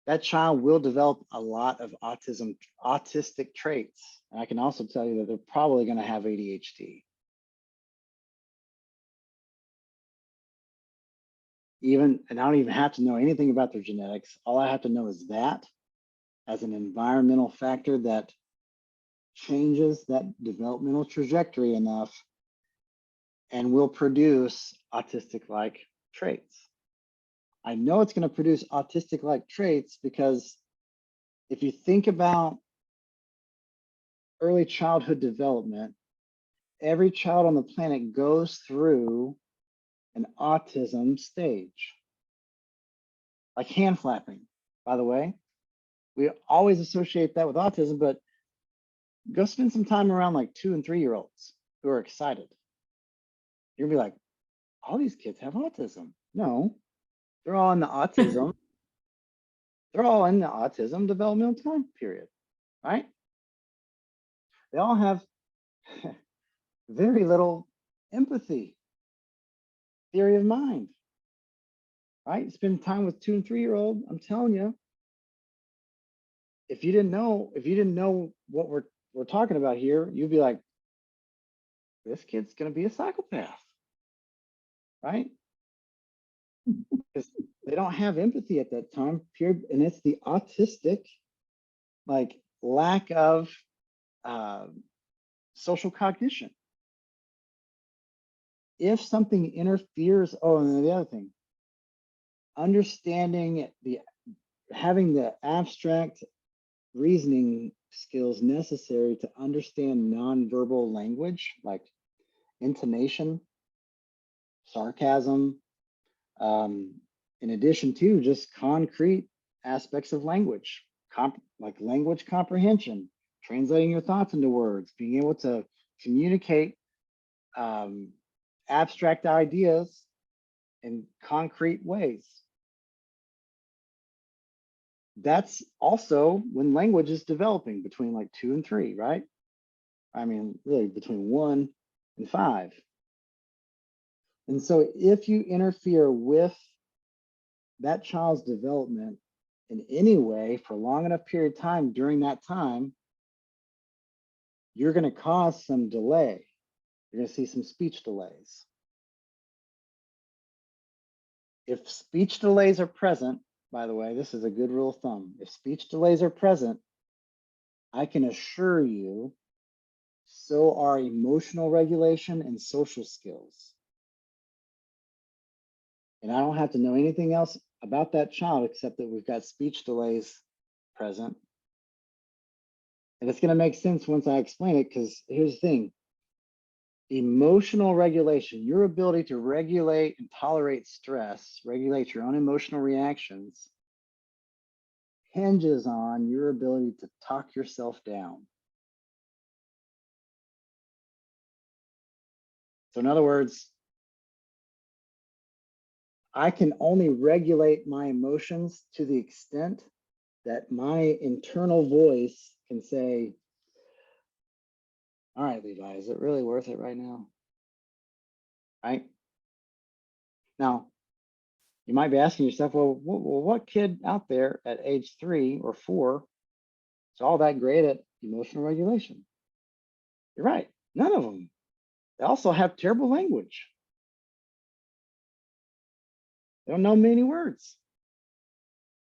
that child will develop a lot of autistic traits. And I can also tell you that they're probably going to have ADHD. And I don't even have to know anything about their genetics. All I have to know is that as an environmental factor that changes that developmental trajectory enough and will produce autistic-like traits. I know it's going to produce autistic-like traits because if you think about early childhood development, every child on the planet goes through an autism stage. Like hand flapping, by the way. We always associate that with autism, but go spend some time around like 2 and 3-year-olds who are excited. You're gonna be like, all these kids have autism. No, they're all in the autism. They're all in the autism developmental time period, right? They all have very little empathy, theory of mind, right? Spend time with 2 and 3-year-old. I'm telling you, if you didn't know what we're talking about here, you'd be like, this kid's gonna be a psychopath, right? Because they don't have empathy at that time period, and it's the autistic, like, lack of social cognition. If something interferes, oh, and then the other thing, having the abstract reasoning skills necessary to understand nonverbal language, like intonation, sarcasm, in addition to just concrete aspects of language, like language comprehension, translating your thoughts into words, being able to communicate abstract ideas in concrete ways. That's also when language is developing between like 2 and 3, right? I mean, really between 1 and 5. And so if you interfere with that child's development in any way for a long enough period of time during that time, you're going to cause some delay. You're going to see some speech delays. If speech delays are present, by the way, this is a good rule of thumb. If speech delays are present, I can assure you, so are emotional regulation and social skills. And I don't have to know anything else about that child except that we've got speech delays present. And it's going to make sense once I explain it, because here's the thing. Emotional regulation, your ability to regulate and tolerate stress, regulate your own emotional reactions, hinges on your ability to talk yourself down. So in other words, I can only regulate my emotions to the extent that my internal voice can say, all right, Levi, is it really worth it right now? Right? Now, you might be asking yourself, well, what kid out there at age 3 or 4 is all that great at emotional regulation? You're right, none of them. They also have terrible language. They don't know many words.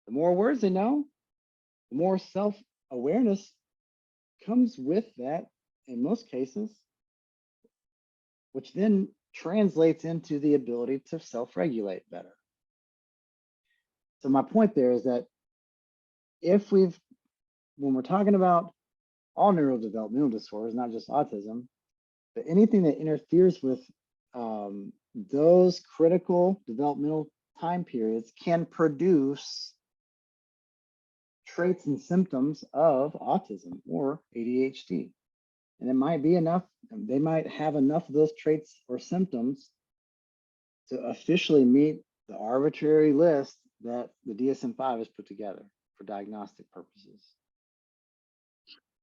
The more words they know, the more self-awareness comes with that in most cases, which then translates into the ability to self-regulate better. So my point there is that when we're talking about all neurodevelopmental disorders, not just autism, but anything that interferes with those critical developmental time periods can produce traits and symptoms of autism or ADHD. And it might be enough, they might have enough of those traits or symptoms to officially meet the arbitrary list that the DSM-5 has put together for diagnostic purposes.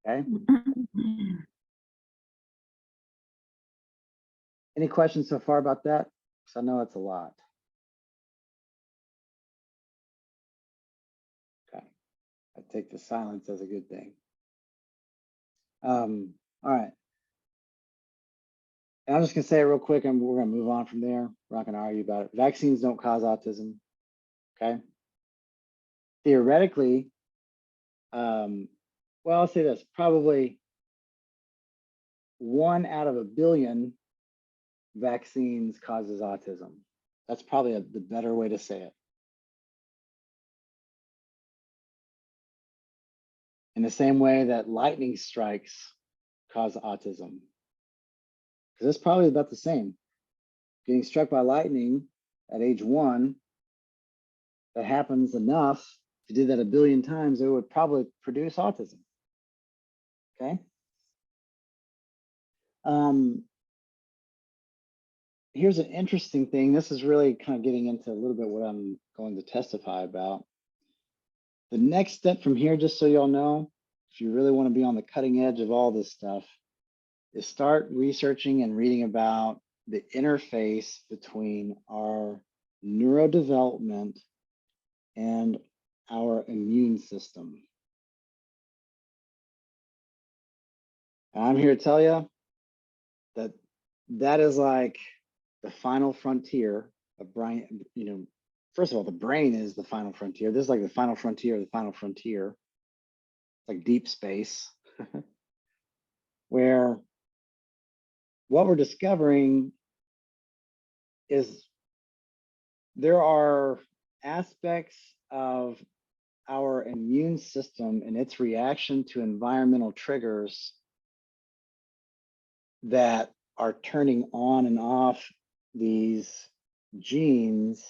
Okay. Any questions so far about that? Because I know it's a lot. Okay. I take the silence as a good thing. All right. And I'm just going to say it real quick, and we're going to move on from there. We're not going to argue about it. Vaccines don't cause autism. Okay. Theoretically, well, I'll say this, probably 1 out of a billion vaccines causes autism. That's probably the better way to say it. In the same way that lightning strikes cause autism. Because it's probably about the same. Getting struck by lightning at age 1, that happens enough. If you did that a billion times, it would probably produce autism. Okay. Here's an interesting thing. This is really kind of getting into a little bit what I'm going to testify about. The next step from here, just so y'all know, if you really want to be on the cutting edge of all this stuff, is start researching and reading about the interface between our neurodevelopment and our immune system. And I'm here to tell you that that is like the final frontier of brain. You know, first of all, the brain is the final frontier. This is like the final frontier of the final frontier. It's like deep space, where what we're discovering is there are aspects of our immune system and its reaction to environmental triggers that are turning on and off these genes,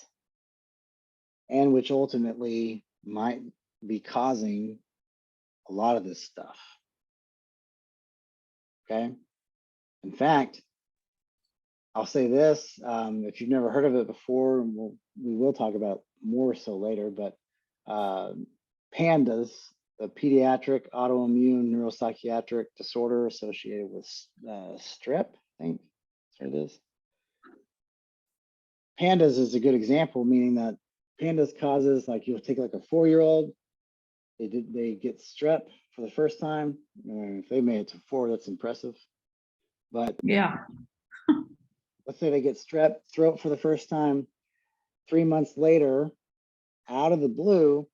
and which ultimately might be causing a lot of this stuff. Okay. In fact, I'll say this, if you've never heard of it before, and we will talk about more so later, but PANDAS, the pediatric autoimmune neuropsychiatric disorder associated with strep, I think that's what it is. PANDAS is a good example, meaning that PANDAS causes, like you'll take like a 4-year-old, they get strep for the first time. If they made it to 4, that's impressive. But Yeah. let's say they get strep throat for the first time. 3 months later, out of the blue,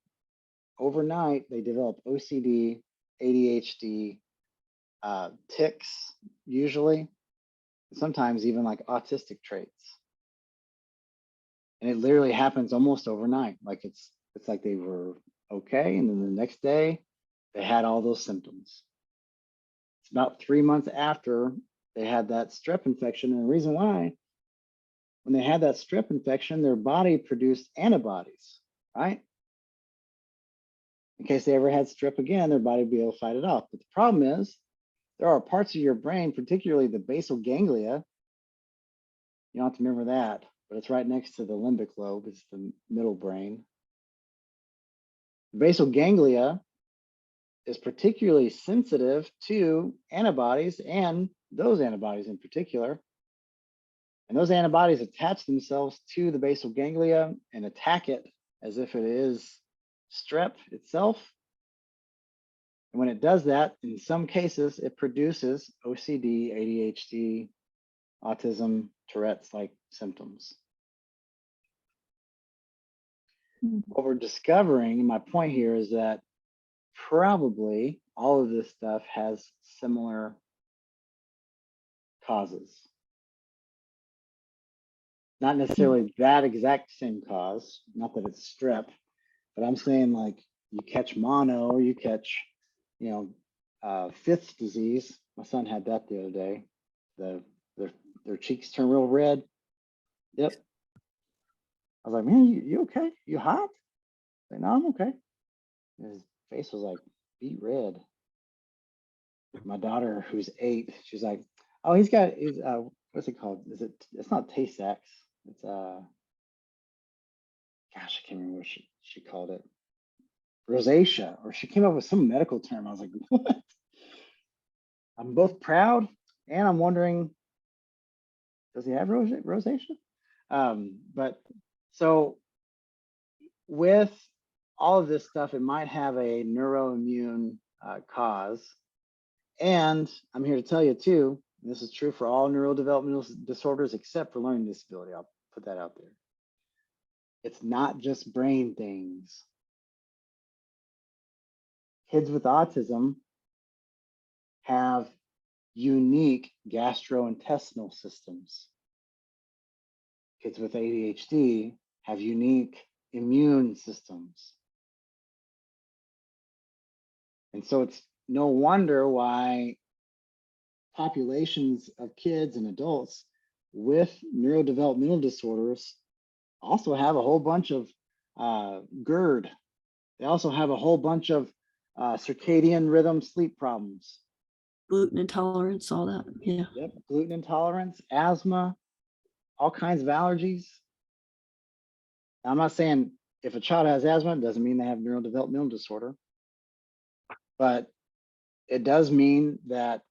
overnight, they develop OCD, ADHD, tics, usually, sometimes even like autistic traits. And it literally happens almost overnight. Like it's like they were okay, and then the next day, they had all those symptoms. It's about 3 months after they had that strep infection, and the reason why, when they had that strep infection, their body produced antibodies, right? In case they ever had strep again, their body would be able to fight it off. But the problem is, there are parts of your brain, particularly the basal ganglia. You don't have to remember that, but it's right next to the limbic lobe. It's the middle brain. The basal ganglia is particularly sensitive to antibodies, and those antibodies in particular. And those antibodies attach themselves to the basal ganglia and attack it as if it is strep itself. And when it does that, in some cases, it produces OCD, ADHD, autism, Tourette's-like symptoms. What we're discovering, and my point here is that probably all of this stuff has similar causes. Not necessarily that exact same cause, not that it's strep, but I'm saying like you catch mono or you catch, Fifth's disease. My son had that the other day. Their cheeks turn real red. Yep. I was like, man, you okay? You hot? Like, no, I'm okay. And his face was like beet red. My daughter, who's 8, she's like, oh, he's what's it called? It's not Tay-Sachs. It's gosh, I can't remember what she called it. Rosacea, or she came up with some medical term. I was like, what? I'm both proud and I'm wondering, does he have rosacea? But so with all of this stuff, it might have a neuroimmune cause. And I'm here to tell you too, and this is true for all neurodevelopmental disorders except for learning disability. I'll put that out there. It's not just brain things. Kids with autism have unique gastrointestinal systems. Kids with ADHD have unique immune systems. And so it's no wonder why populations of kids and adults with neurodevelopmental disorders also have a whole bunch of GERD. They also have a whole bunch of circadian rhythm sleep problems. Gluten intolerance, all that. Yeah. Yep, gluten intolerance, asthma, all kinds of allergies. I'm not saying if a child has asthma, it doesn't mean they have neurodevelopmental disorder, but it does mean that,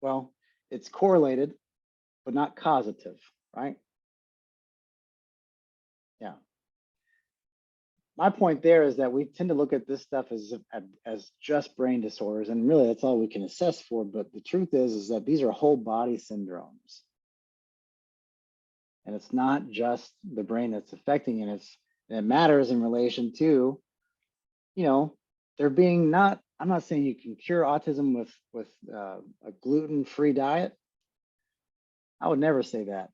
well, it's correlated, but not causative, right? Yeah. My point there is that we tend to look at this stuff as just brain disorders, and really that's all we can assess for. But the truth is that these are whole body syndromes, and it's not just the brain that's affecting it. It matters in relation to, you know, there being not. I'm not saying you can cure autism with a gluten-free diet. I would never say that.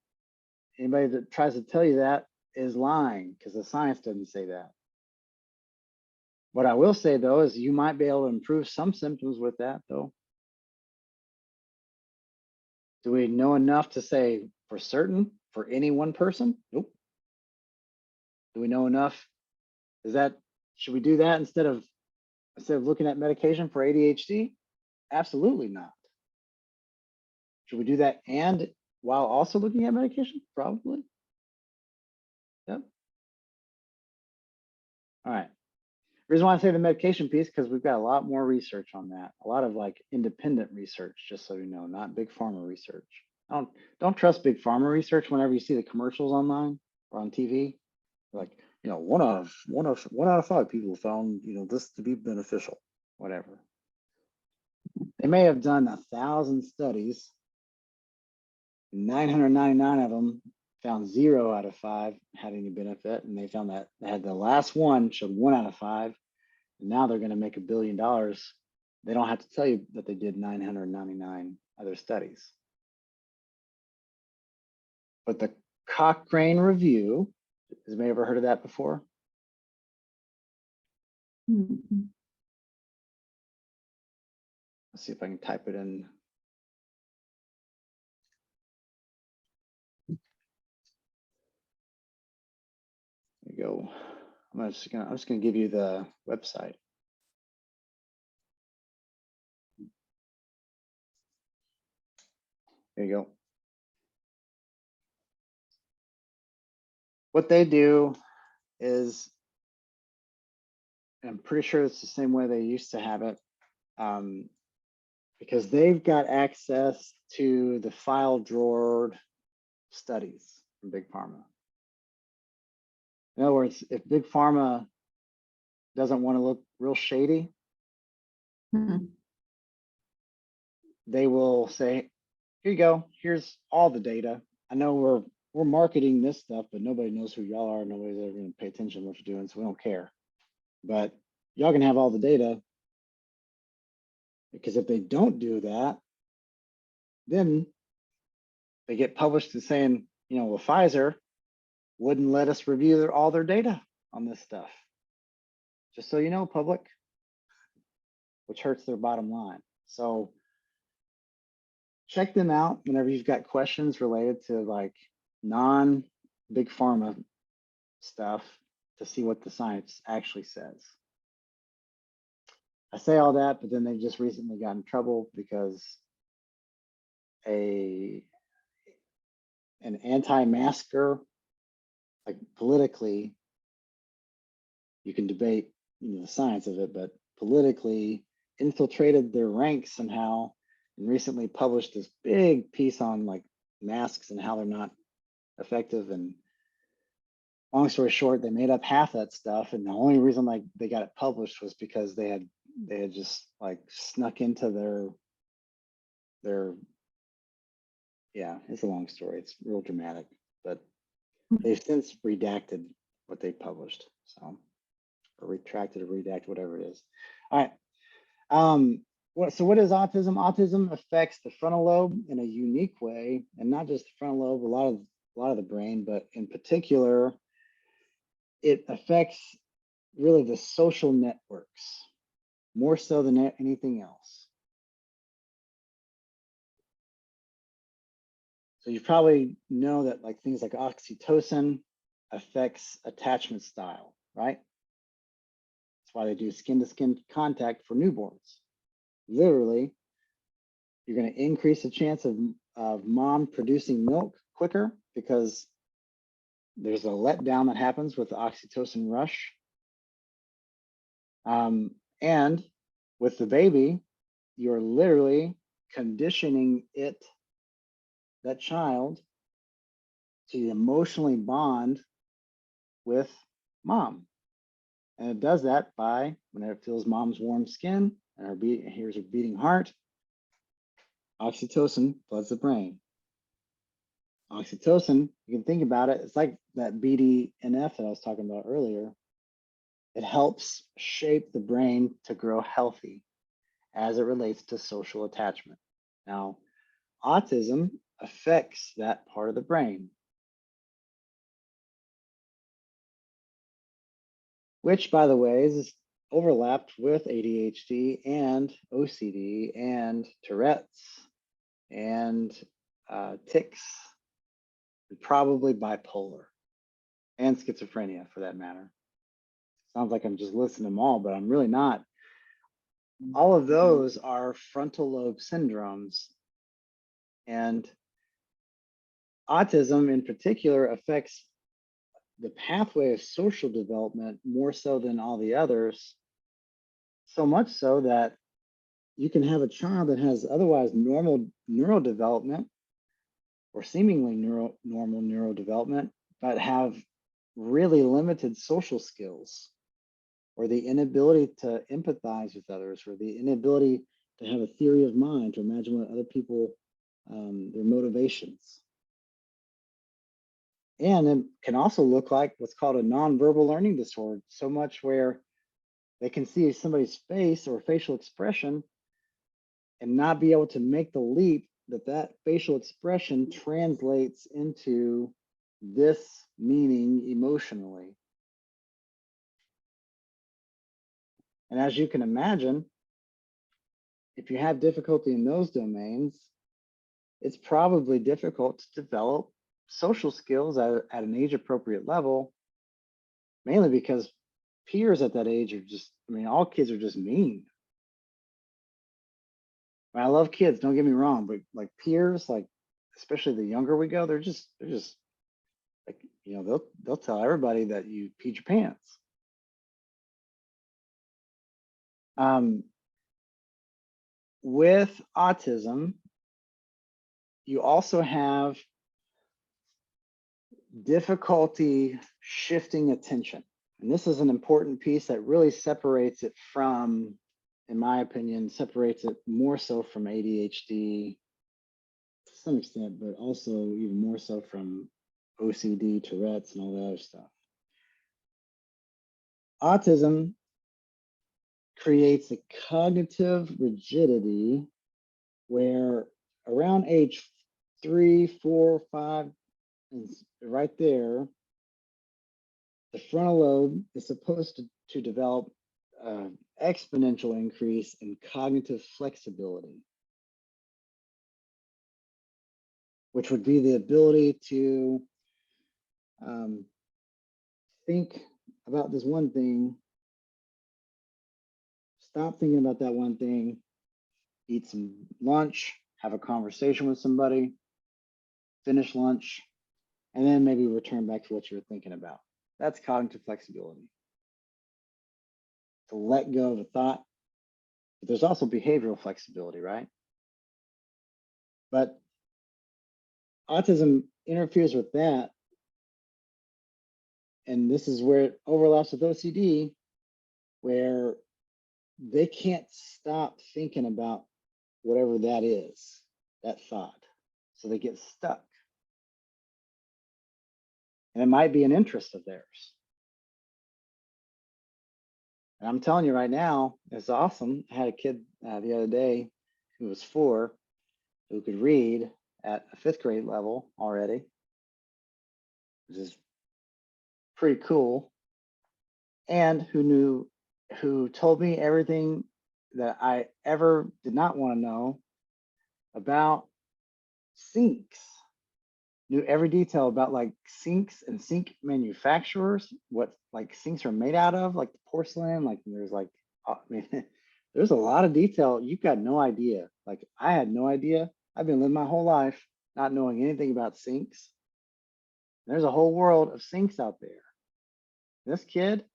Anybody that tries to tell you that is lying, because the science doesn't say that. What I will say though is you might be able to improve some symptoms with that though. Do we know enough to say for certain for any one person? Nope. Do we know enough? Should we do that instead of looking at medication for ADHD? Absolutely not. Should we do that and while also looking at medication? Probably. Yep. All right. The reason why I say the medication piece, because we've got a lot more research on that. A lot of like independent research, just so you know, not big pharma research. Don't trust big pharma research whenever you see the commercials online or on TV. Like, you know, one out of 5 people found, you know, this to be beneficial, whatever. They may have done 1,000 studies, 999 of them found 0 out of 5 had any benefit, and they found that the last one showed 1 out of 5. And now they're going to make $1 billion. They don't have to tell you that they did 999 other studies. But the Cochrane review, has anybody ever heard of that before? Mhm. Let's see if I can type it in. There you go. I'm just gonna give you the website. There you go. What they do is, I'm pretty sure it's the same way they used to have it, because they've got access to the file drawer studies from Big Pharma. In other words, if Big Pharma doesn't want to look real shady, Mhm. they will say, here you go, here's all the data. I know we're marketing this stuff, but nobody knows who y'all are. Nobody's ever going to pay attention to what you're doing, so we don't care. But y'all can have all the data, because if they don't do that, then they get published as saying, you know, well, Pfizer wouldn't let us review all their data on this stuff. Just so you know, public, which hurts their bottom line. So check them out whenever you've got questions related to like non-big pharma stuff to see what the science actually says. I say all that, but then they just recently got in trouble because a an anti-masker, like politically, you can debate, the science of it, but politically infiltrated their ranks somehow, and recently published this big piece on like masks and how they're not effective. And long story short, they made up half that stuff, and the only reason like they got it published was because they had just like snuck into their yeah, it's a long story. It's real dramatic, but they've since redacted what they published, so, or retracted or redacted, whatever it is. All right. So what is autism? Autism affects the frontal lobe in a unique way, and not just the frontal lobe, a lot of the brain, but in particular, it affects really the social networks more so than anything else. So you probably know that like things like oxytocin affects attachment style, right? That's why they do skin-to-skin contact for newborns. Literally, you're going to increase the chance of mom producing milk quicker because there's a letdown that happens with the oxytocin rush. And with the baby, you're literally conditioning that child, to emotionally bond with mom. And it does that by when it feels mom's warm skin and hears her beating heart, oxytocin floods the brain. Oxytocin, you can think about it, it's like that BDNF that I was talking about earlier. It helps shape the brain to grow healthy as it relates to social attachment. Now, autism affects that part of the brain, which, by the way, is overlapped with ADHD and OCD and Tourette's and tics, and probably bipolar and schizophrenia for that matter. Sounds like I'm just listing them all, but I'm really not. All of those are frontal lobe syndromes, and autism in particular affects the pathway of social development more so than all the others, so much so that you can have a child that has otherwise normal neurodevelopment or seemingly normal neurodevelopment, but have really limited social skills, or the inability to empathize with others, or the inability to have a theory of mind, to imagine what other people, their motivations. And it can also look like what's called a nonverbal learning disorder, so much where they can see somebody's face or facial expression and not be able to make the leap that facial expression translates into this meaning emotionally. And as you can imagine, if you have difficulty in those domains, it's probably difficult to develop social skills at an age appropriate level, mainly because peers at that age are just, all kids are just mean. I love kids, don't get me wrong, but like peers, like especially the younger we go, they're just like, they'll tell everybody that you peed your pants. With autism, you also have difficulty shifting attention. And this is an important piece that really separates it from, in my opinion, separates it more so from ADHD to some extent, but also even more so from OCD, Tourette's, and all that other stuff. Autism creates a cognitive rigidity where around age 3, 4, 5, and right there, the frontal lobe is supposed to develop exponential increase in cognitive flexibility, which would be the ability to think about this one thing, stop thinking about that one thing, eat some lunch, have a conversation with somebody, finish lunch, and then maybe return back to what you were thinking about. That's cognitive flexibility. To let go of a thought, but there's also behavioral flexibility, right? But autism interferes with that. And this is where it overlaps with OCD, where they can't stop thinking about whatever that is, that thought. So they get stuck. And it might be an interest of theirs. And I'm telling you right now, it's awesome. I had a kid the other day who was 4 who could read at a 5th grade level already, which is pretty cool. And who told me everything that I ever did not want to know about sinks. Knew every detail about like sinks and sink manufacturers, what like sinks are made out of, like the porcelain, like there's like, I mean, there's a lot of detail. You've got no idea. Like I had no idea. I've been living my whole life not knowing anything about sinks. There's a whole world of sinks out there. This kid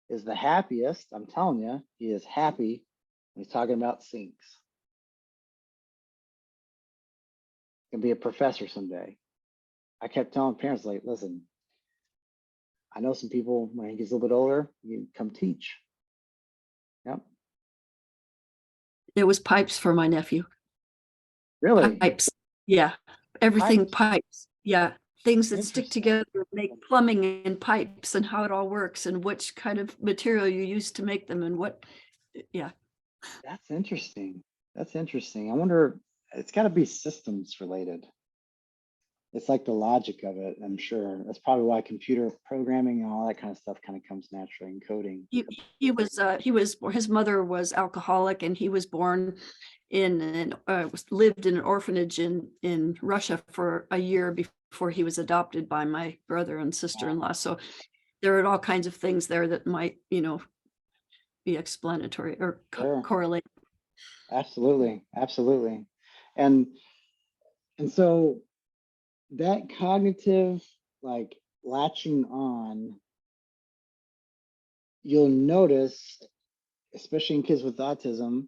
is the happiest. I'm telling you, he is happy when he's talking about sinks. He can be a professor someday. I kept telling parents, like, listen, I know some people when he gets a little bit older, you come teach. Yep. It was pipes for my nephew. Really? Pipes. Yeah. Everything Pipes? pipes. Yeah. Things that stick Interesting. together and make plumbing and pipes and how it all works and which kind of material you use to make them and what. Yeah. That's interesting. That's interesting. I wonder, it's got to be systems related. It's like the logic of it, I'm sure. That's probably why computer programming and all that kind of stuff kind of comes naturally in coding. His mother was alcoholic and he was born lived in an orphanage in Russia for a year before he was adopted by my brother and sister-in-law. So there are all kinds of things there that might, be explanatory or Sure. correlate. Absolutely. Absolutely. And so that cognitive like latching on, you'll notice, especially in kids with autism,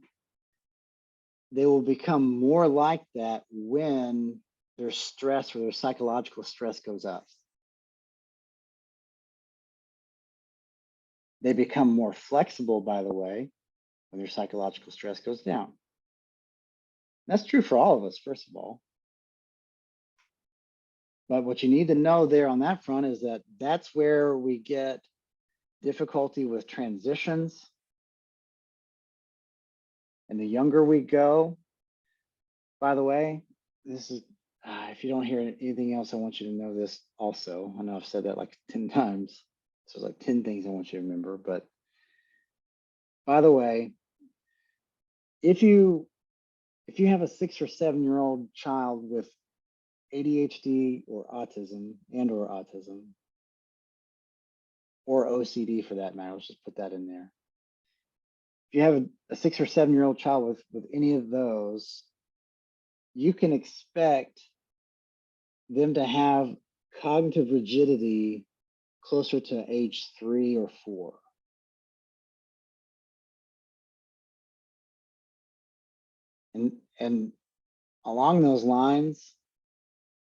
they will become more like that when their stress or their psychological stress goes up. They become more flexible, by the way, when their psychological stress goes down. That's true for all of us, first of all. But what you need to know there on that front is that that's where we get difficulty with transitions. And the younger we go, by the way, this is, if you don't hear anything else, I want you to know this also. I know I've said that like 10 times. So there's like 10 things I want you to remember. But by the way, if you have a 6 or 7-year-old child with ADHD or autism or OCD for that matter, let's just put that in there. If you have a 6 or 7-year-old child with any of those, you can expect them to have cognitive rigidity closer to age 3 or 4. And along those lines,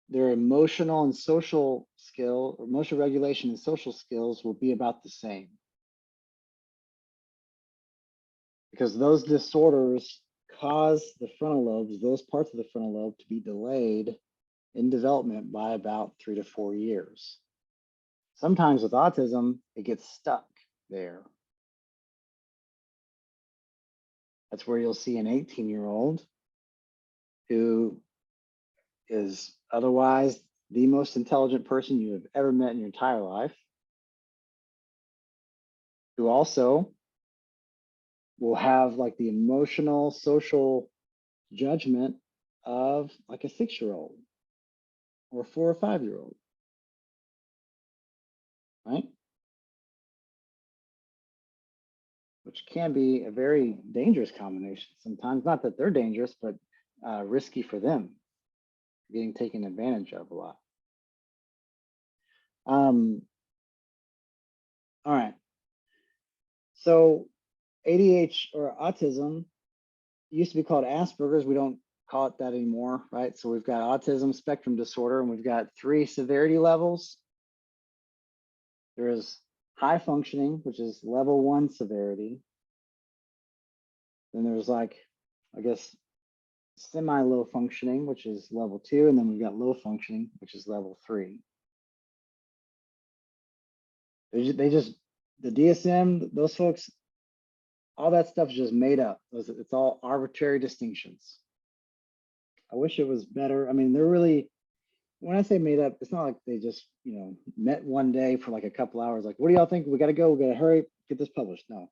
their emotional and social skill, or emotional regulation and social skills will be about the same. Because those disorders cause the frontal lobes, those parts of the frontal lobe, to be delayed in development by about 3 to 4 years. Sometimes with autism, it gets stuck there. That's where you'll see an 18-year-old who is otherwise the most intelligent person you have ever met in your entire life, who also will have like the emotional, social judgment of like a 6-year-old or a 4 or 5-year-old, right? Which can be a very dangerous combination sometimes. Not that they're dangerous, but risky for them, getting taken advantage of a lot. All right. So ADHD or autism used to be called Asperger's. We don't call it that anymore, right? So we've got autism spectrum disorder, and we've got 3 severity levels. There is high functioning, which is level 1 severity. Then there's like, I guess, semi-low functioning, which is level 2, and then we've got low functioning, which is level 3. They just the DSM, those folks, all that stuff is just made up. It's all arbitrary distinctions. I wish it was better. I mean, they're really, when I say made up, it's not like they just, met one day for like a couple hours, like, what do y'all think? We got to go. We got to hurry, get this published. No,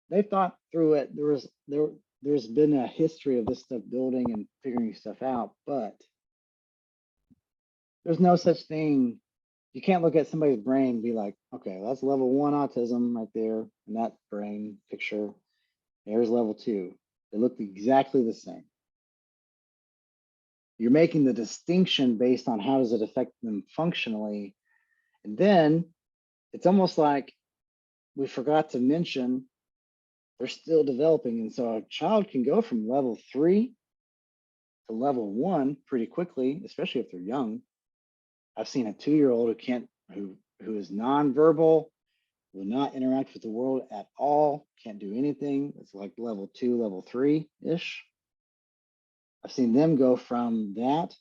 they thought through it. There's been a history of this stuff building and figuring stuff out, but there's no such thing. You can't look at somebody's brain and be like, okay, that's level 1 autism right there in that brain picture. There's level 2. They look exactly the same. You're making the distinction based on how does it affect them functionally. And then it's almost like we forgot to mention they're still developing. And so a child can go from level 3 to level 1 pretty quickly, especially if they're young. I've seen a 2-year-old who is nonverbal, will not interact with the world at all, can't do anything. It's like level 2, level 3-ish. I've seen them go from that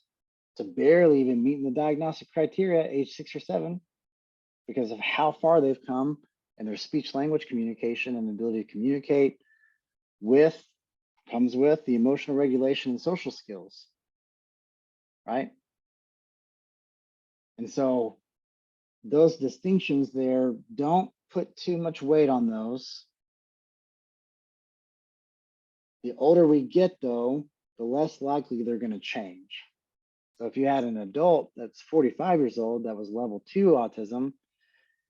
to barely even meeting the diagnostic criteria at age 6 or 7 because of how far they've come and their speech language communication and ability to communicate comes with the emotional regulation and social skills, right? And so those distinctions there, don't put too much weight on those. The older we get though, the less likely they're going to change. So if you had an adult that's 45 years old that was level 2 autism,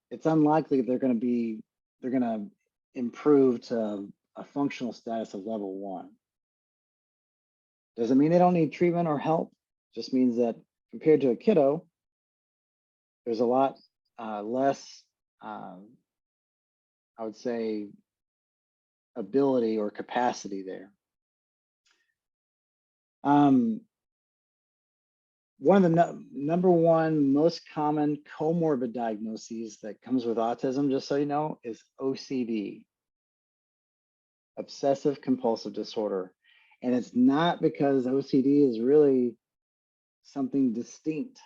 it's unlikely they're going to improve to a functional status of level 1. Doesn't mean they don't need treatment or help. Just means that compared to a kiddo, there's a lot less, I would say, ability or capacity there. One of the number one most common comorbid diagnoses that comes with autism, just so you know, is OCD, obsessive compulsive disorder. And it's not because OCD is really something distinct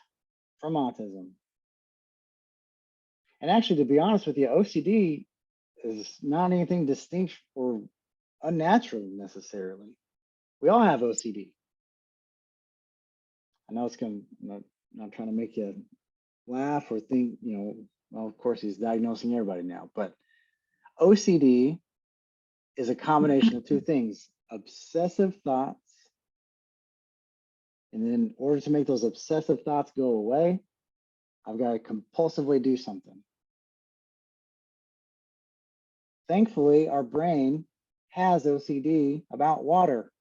from autism. And actually, to be honest with you, OCD is not anything distinct or unnatural necessarily. We all have OCD. I know it's not trying to make you laugh or think, well, of course he's diagnosing everybody now, but OCD is a combination of 2 things, obsessive thoughts. And then in order to make those obsessive thoughts go away, I've got to compulsively do something. Thankfully, our brain has OCD about water.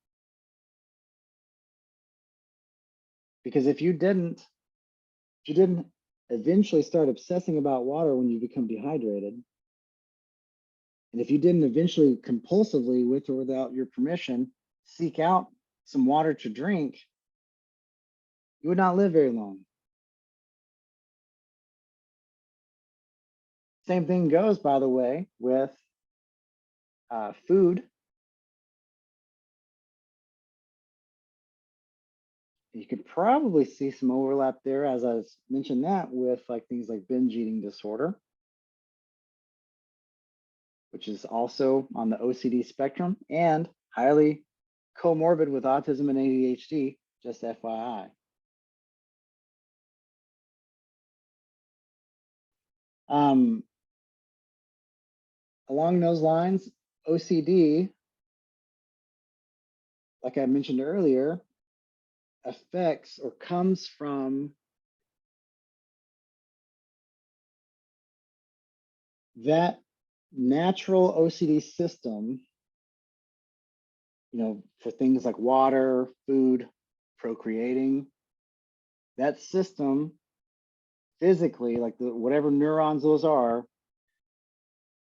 Because if you didn't eventually start obsessing about water when you become dehydrated, and if you didn't eventually compulsively, with or without your permission, seek out some water to drink, you would not live very long. Same thing goes, by the way, with food. You could probably see some overlap there, as I mentioned that, with like things like binge eating disorder, which is also on the OCD spectrum and highly comorbid with autism and ADHD, just FYI. Along those lines, OCD, like I mentioned earlier, affects or comes from that natural OCD system, for things like water, food, procreating. That system physically, like whatever neurons those are,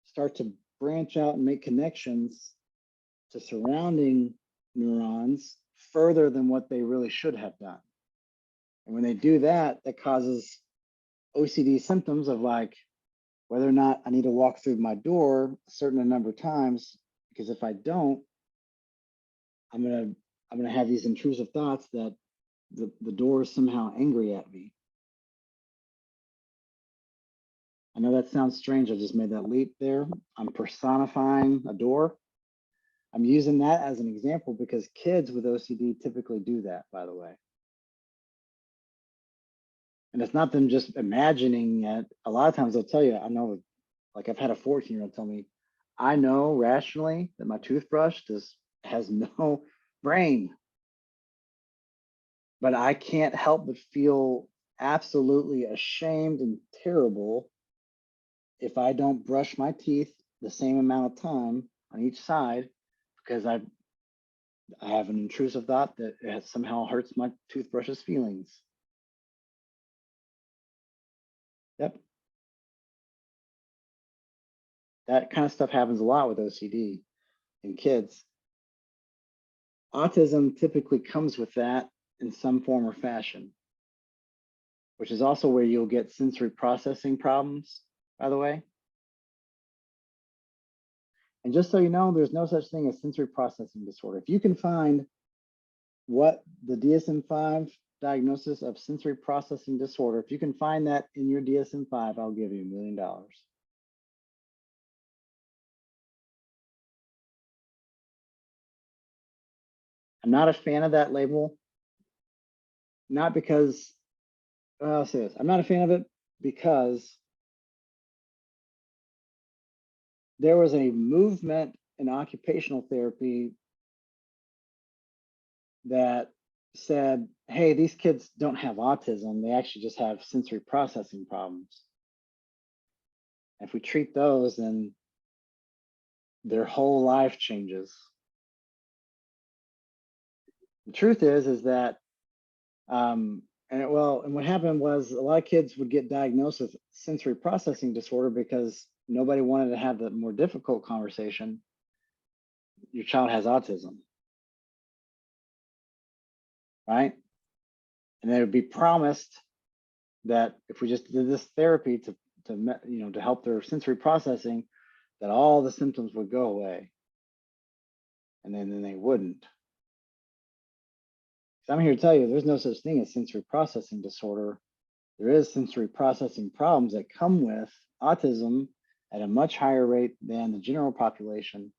start to branch out and make connections to surrounding neurons further than what they really should have done. And when they do that, that causes OCD symptoms of like whether or not I need to walk through my door a certain number of times, because if I don't, I'm gonna have these intrusive thoughts that the door is somehow angry at me. I know that sounds strange. I just made that leap there. I'm personifying a door. I'm using that as an example because kids with OCD typically do that, by the way. And it's not them just imagining it. A lot of times they'll tell you, I know, like I've had a 14-year-old tell me, I know rationally that my toothbrush has no brain, but I can't help but feel absolutely ashamed and terrible if I don't brush my teeth the same amount of time on each side, because I have an intrusive thought that it somehow hurts my toothbrush's feelings. Yep. That kind of stuff happens a lot with OCD in kids. Autism typically comes with that in some form or fashion, which is also where you'll get sensory processing problems, by the way. And just so you know, there's no such thing as sensory processing disorder. If you can find what the DSM-5 diagnosis of sensory processing disorder, if you can find that in your DSM-5, I'll give you $1 million. I'm not a fan of that label, not because, well, I'll say this, I'm not a fan of it because there was a movement in occupational therapy that said, hey, these kids don't have autism, they actually just have sensory processing problems. If we treat those, then their whole life changes. The truth is that, and what happened was a lot of kids would get diagnosed with sensory processing disorder because nobody wanted to have the more difficult conversation. Your child has autism, right? And they would be promised that if we just did this therapy to help their sensory processing, that all the symptoms would go away. And then they wouldn't. So I'm here to tell you, there's no such thing as sensory processing disorder. There is sensory processing problems that come with autism at a much higher rate than the general population,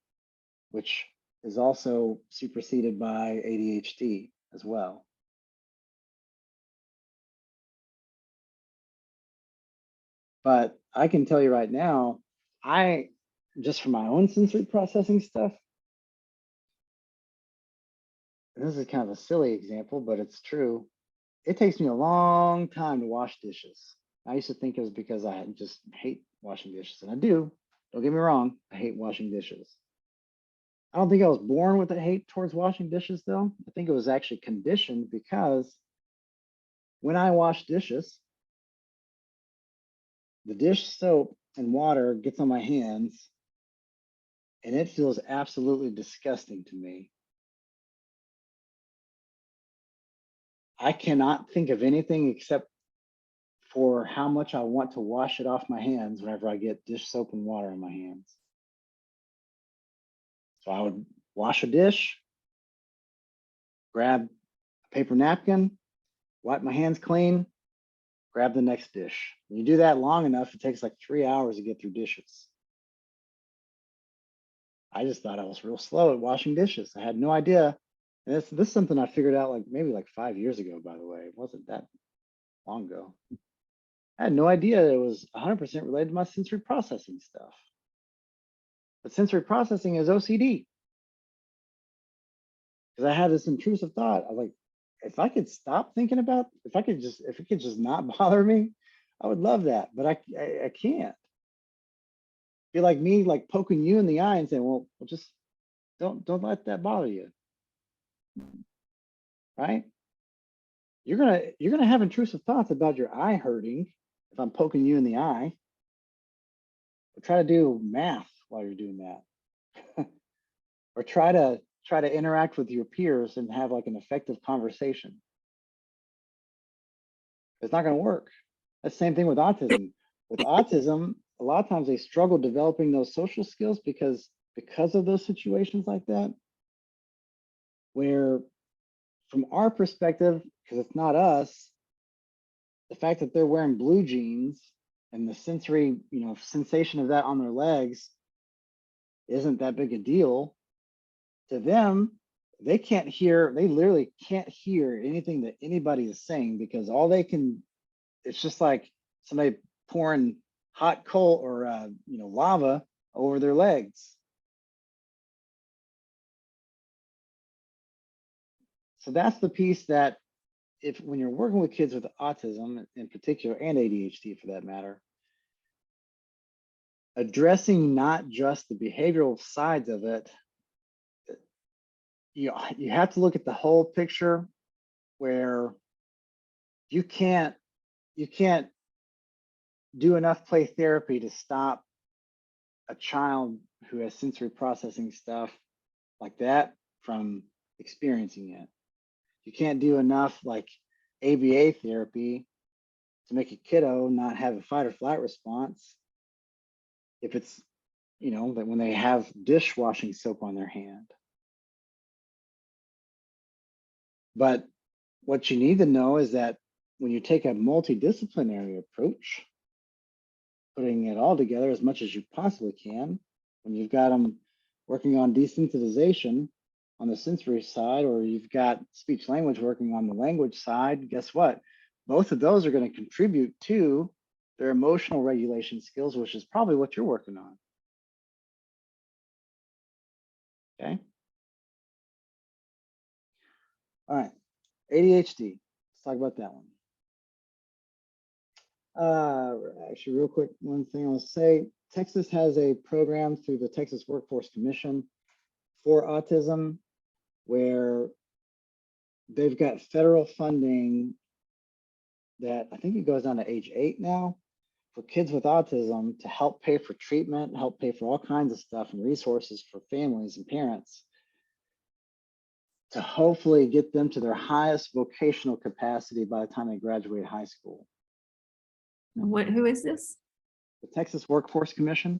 which is also superseded by ADHD as well. But I can tell you right now, just for my own sensory processing stuff, this is kind of a silly example, but it's true. It takes me a long time to wash dishes. I used to think it was because I just hate washing dishes, and I do. Don't get me wrong, I hate washing dishes. I don't think I was born with a hate towards washing dishes, though. I think it was actually conditioned because when I wash dishes, the dish soap and water gets on my hands, and it feels absolutely disgusting to me. I cannot think of anything except for how much I want to wash it off my hands whenever I get dish soap and water in my hands. So I would wash a dish, grab a paper napkin, wipe my hands clean, grab the next dish. When you do that long enough, it takes like 3 hours to get through dishes. I just thought I was real slow at washing dishes. I had no idea. And this is something I figured out maybe 5 years ago, by the way. It wasn't that long ago. I had no idea it was 100% related to my sensory processing stuff. But sensory processing is OCD. Because I had this intrusive thought. I was like, if I could stop thinking about, if it could just not bother me, I would love that. But I can't. Be like me, poking you in the eye and saying, well just don't let that bother you. Right? You're gonna have intrusive thoughts about your eye hurting if I'm poking you in the eye, try to do math while you're doing that. Or try to interact with your peers and have like an effective conversation. It's not going to work. That's the same thing with autism. With autism, a lot of times they struggle developing those social skills because of those situations like that, where from our perspective, because it's not us, the fact that they're wearing blue jeans and the sensory, sensation of that on their legs isn't that big a deal. To them, they literally can't hear anything that anybody is saying, because all they can, it's just like somebody pouring hot coal or lava over their legs. So that's the piece that, when you're working with kids with autism in particular, and ADHD for that matter, addressing not just the behavioral sides of it, you have to look at the whole picture, where you can't do enough play therapy to stop a child who has sensory processing stuff like that from experiencing it. You can't do enough like ABA therapy to make a kiddo not have a fight or flight response if it's, that when they have dishwashing soap on their hand. But what you need to know is that when you take a multidisciplinary approach, putting it all together as much as you possibly can, when you've got them working on desensitization on the sensory side, or you've got speech language working on the language side, guess what? Both of those are going to contribute to their emotional regulation skills, which is probably what you're working on. Okay. All right. ADHD. Let's talk about that one. Actually, real quick, one thing I'll say, Texas has a program through the Texas Workforce Commission for autism, where they've got federal funding that I think it goes down to age 8 now, for kids with autism, to help pay for treatment, help pay for all kinds of stuff and resources for families and parents, to hopefully get them to their highest vocational capacity by the time they graduate high school. Who is this? The Texas Workforce Commission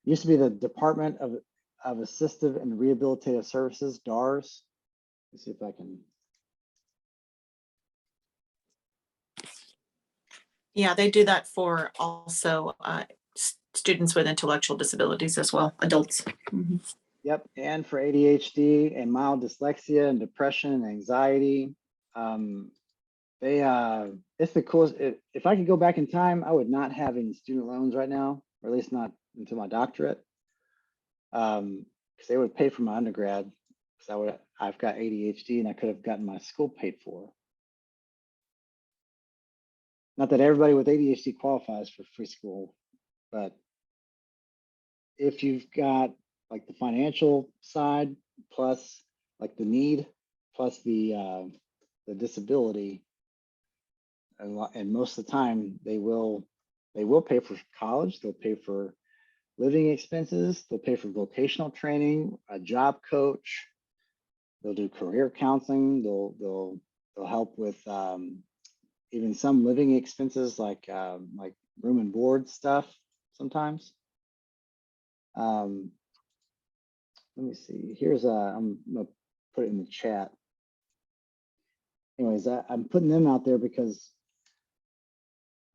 used to be the Department of Assistive and Rehabilitative Services, DARS. Let's see if I can. Yeah, they do that for also students with intellectual disabilities as well, adults. Mhm. Yep, and for ADHD and mild dyslexia and depression and anxiety. It's the coolest. If I could go back in time, I would not have any student loans right now, or at least not until my doctorate, because they would pay for my undergrad. Because I've got ADHD and I could have gotten my school paid for. Not that everybody with ADHD qualifies for free school, but if you've got like the financial side, plus like the need, plus the disability, and most of the time they will pay for college, they'll pay for living expenses, they'll pay for vocational training, a job coach, they'll do career counseling, they'll help with even some living expenses like room and board stuff sometimes. Let me see. Here's I'm gonna put it in the chat. Anyways, I'm putting them out there because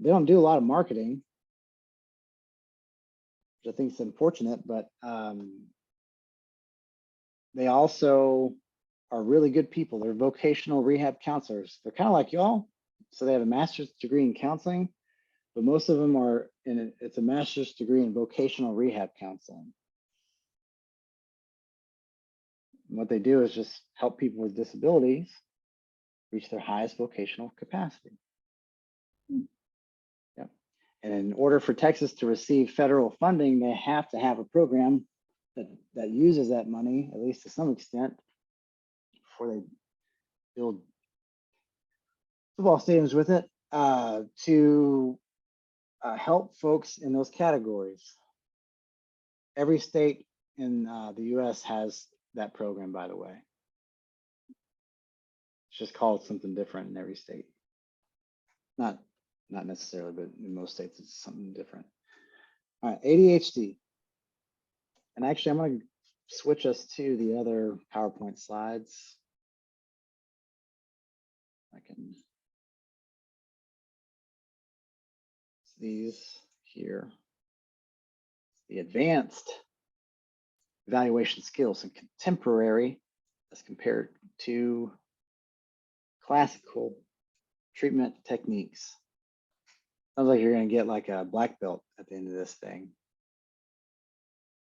they don't do a lot of marketing, which I think is unfortunate, but they also are really good people. They're vocational rehab counselors. They're kind of like y'all. So they have a master's degree in counseling, but most of them are it's a master's degree in vocational rehab counseling. And what they do is just help people with disabilities reach their highest vocational capacity. Yep. And in order for Texas to receive federal funding, they have to have a program that uses that money, at least to some extent, before they build football stadiums with it. to help folks in those categories. Every state in the US has that program, by the way. It's just called something different in every state. Not necessarily, but in most states it's something different. All right, ADHD. And actually, I'm going to switch us to the other PowerPoint slides. I can these here. The advanced evaluation skills and contemporary as compared to classical treatment techniques. Sounds like you're going to get like a black belt at the end of this thing.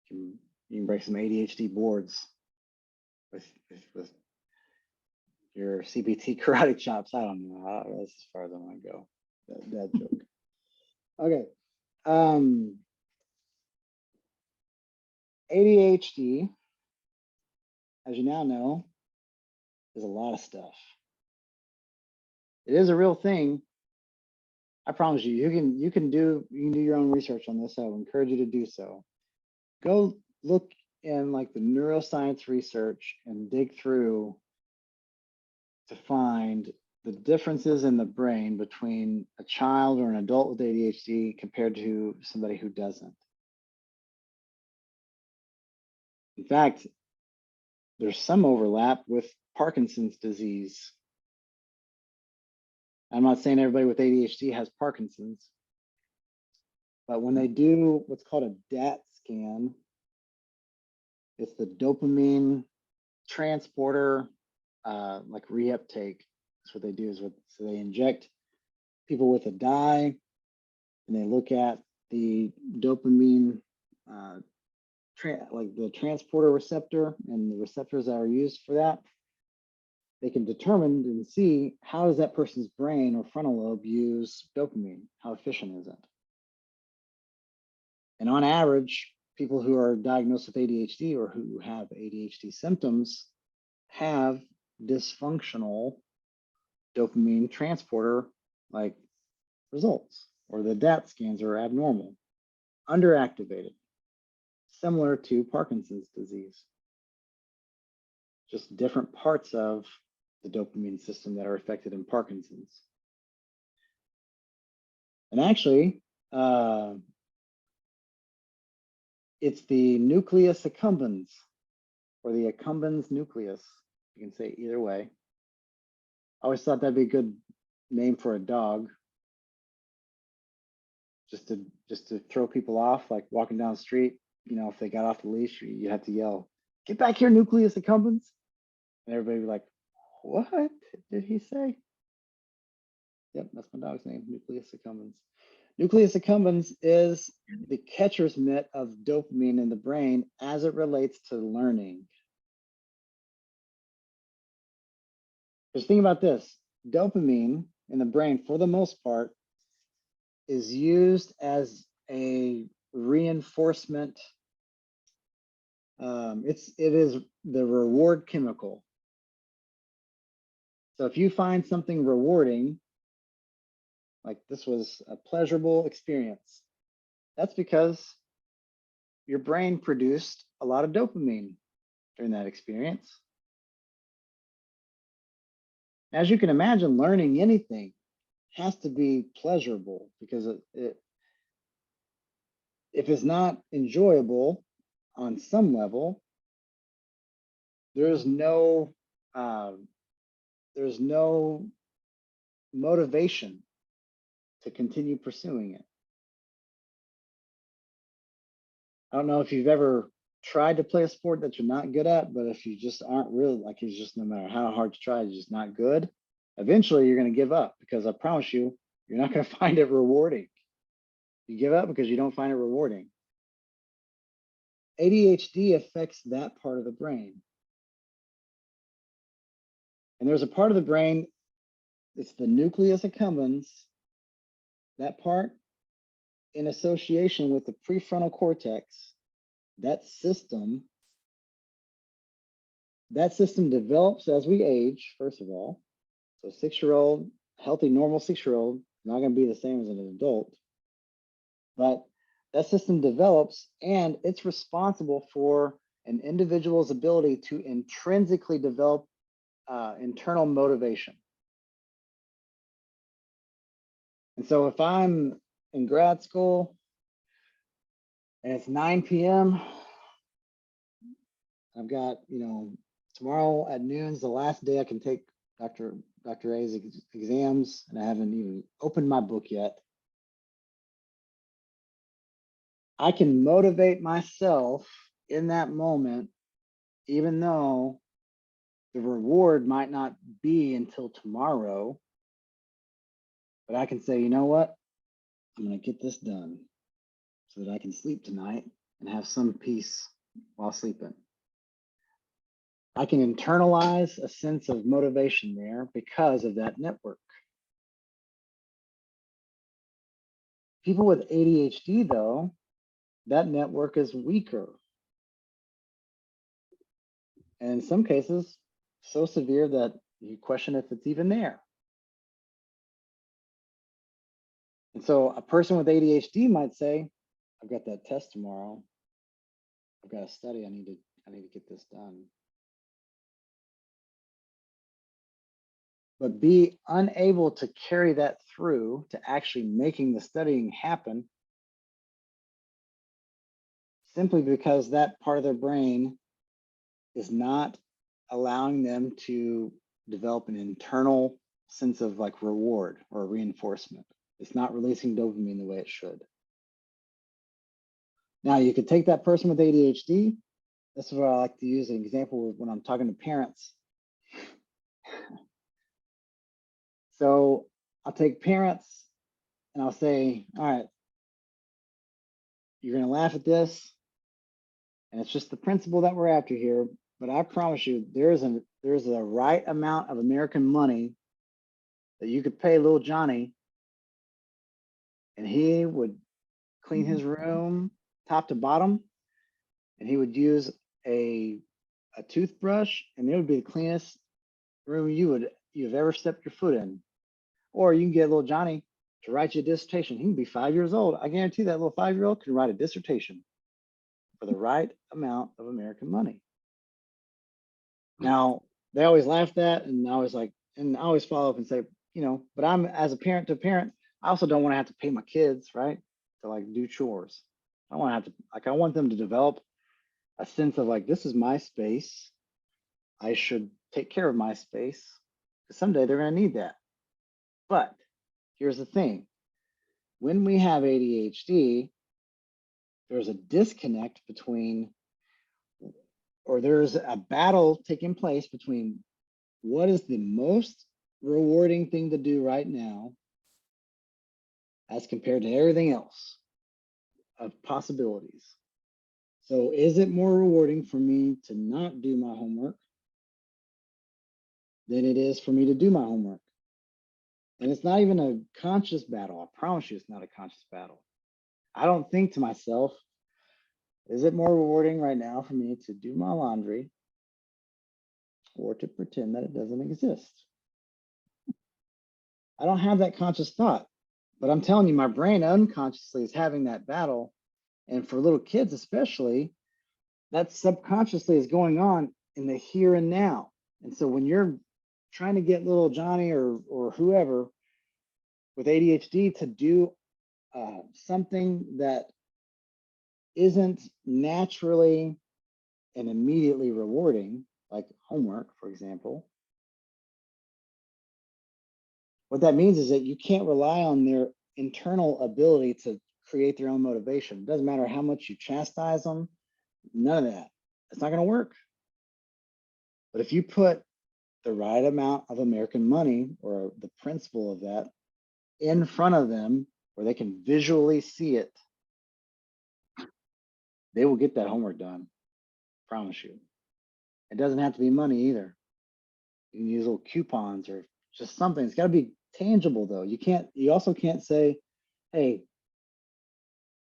You can break some ADHD boards with your CBT karate chops. I don't know. That's as far as I want to go. That joke. Okay. ADHD, as you now know, is a lot of stuff. It is a real thing. I promise you, you can do your own research on this. I would encourage you to do so. Go look in like the neuroscience research and dig through to find the differences in the brain between a child or an adult with ADHD compared to somebody who doesn't. In fact, there's some overlap with Parkinson's disease. I'm not saying everybody with ADHD has Parkinson's, but when they do what's called a DAT scan, it's the dopamine transporter, like reuptake. That's what they do. So they inject people with a dye, and they look at the dopamine, like the transporter receptor and the receptors that are used for that. They can determine and see how does that person's brain or frontal lobe use dopamine? How efficient is it? And on average, people who are diagnosed with ADHD or who have ADHD symptoms have dysfunctional dopamine transporter like results, or the DAT scans are abnormal, underactivated, similar to Parkinson's disease. Just different parts of the dopamine system that are affected in Parkinson's. And actually, it's the nucleus accumbens, or the accumbens nucleus. You can say it either way. I always thought that'd be a good name for a dog. Just to throw people off, like walking down the street. You know, if they got off the leash, you have to yell, "Get back here, nucleus accumbens!" And everybody would be like, "What did he say?" Yep, that's my dog's name, Nucleus accumbens. Nucleus accumbens is the catcher's mitt of dopamine in the brain as it relates to learning. Just think about this. Dopamine in the brain, for the most part, is used as a reinforcement. It is the reward chemical. So if you find something rewarding, like this was a pleasurable experience, that's because your brain produced a lot of dopamine during that experience. As you can imagine, learning anything has to be pleasurable, because if it's not enjoyable on some level, there's no motivation to continue pursuing it. I don't know if you've ever tried to play a sport that you're not good at, but if you just aren't really, like, it's just no matter how hard you try, it's just not good, eventually you're going to give up, because I promise you, you're not going to find it rewarding. You give up because you don't find it rewarding. ADHD affects that part of the brain. And there's a part of the brain, it's the nucleus accumbens, that part in association with the prefrontal cortex. That system develops as we age, first of all. So 6-year-old, healthy, normal 6-year-old not going to be the same as an adult, but that system develops and it's responsible for an individual's ability to intrinsically develop internal motivation. And so if I'm in grad school and it's 9 p.m., I've got, tomorrow at noon is the last day I can take Dr. A's exams, and I haven't even opened my book yet. I can motivate myself in that moment, even though the reward might not be until tomorrow. But I can say, you know what? I'm going to get this done so that I can sleep tonight and have some peace while sleeping. I can internalize a sense of motivation there because of that network. People with ADHD, though, that network is weaker. And in some cases, so severe that you question if it's even there. And so a person with ADHD might say, I've got that test tomorrow. I've got to study. I need to get this done. But be unable to carry that through to actually making the studying happen simply because that part of their brain is not allowing them to develop an internal sense of like reward or reinforcement. It's not releasing dopamine the way it should. Now you could take that person with ADHD. This is what I like to use an example when I'm talking to parents. So I'll take parents and I'll say, all right, you're going to laugh at this. And it's just the principle that we're after here. But I promise you, there's a right amount of American money that you could pay little Johnny, and he would clean his room top to bottom, and he would use a toothbrush, and it would be the cleanest room you've ever stepped your foot in. Or you can get little Johnny to write you a dissertation. He can be 5 years old. I guarantee that little 5-year-old can write a dissertation for the right amount of American money. Now, they always laugh at, and I always follow up and say, but I'm, as a parent to parent, I also don't want to have to pay my kids, right, to like do chores. I don't want to have to, I want them to develop a sense of like, this is my space. I should take care of my space because someday they're going to need that. But here's the thing. When we have ADHD, there's a disconnect between, or there's a battle taking place between what is the most rewarding thing to do right now as compared to everything else of possibilities. So is it more rewarding for me to not do my homework than it is for me to do my homework? And it's not even a conscious battle. I promise you it's not a conscious battle. I don't think to myself, is it more rewarding right now for me to do my laundry or to pretend that it doesn't exist? I don't have that conscious thought, but I'm telling you, my brain unconsciously is having that battle. And for little kids, especially, that subconsciously is going on in the here and now. And so when you're trying to get little Johnny or whoever with ADHD to do something that isn't naturally and immediately rewarding, like homework, for example, what that means is that you can't rely on their internal ability to create their own motivation. It doesn't matter how much you chastise them, none of that. It's not going to work. But if you put the right amount of American money or the principle of that in front of them where they can visually see it, they will get that homework done. Promise you. It doesn't have to be money either. You can use little coupons or just something. It's got to be tangible though. You also can't say, hey,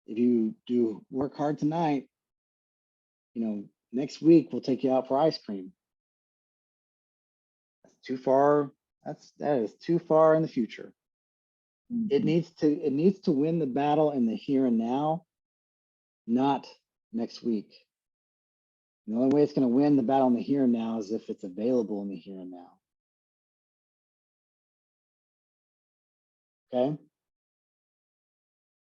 if you do work hard tonight, next week we'll take you out for ice cream. That's too far. That is too far in the future. It needs to win the battle in the here and now, not next week. The only way it's going to win the battle in the here and now is if it's available in the here and now. Okay.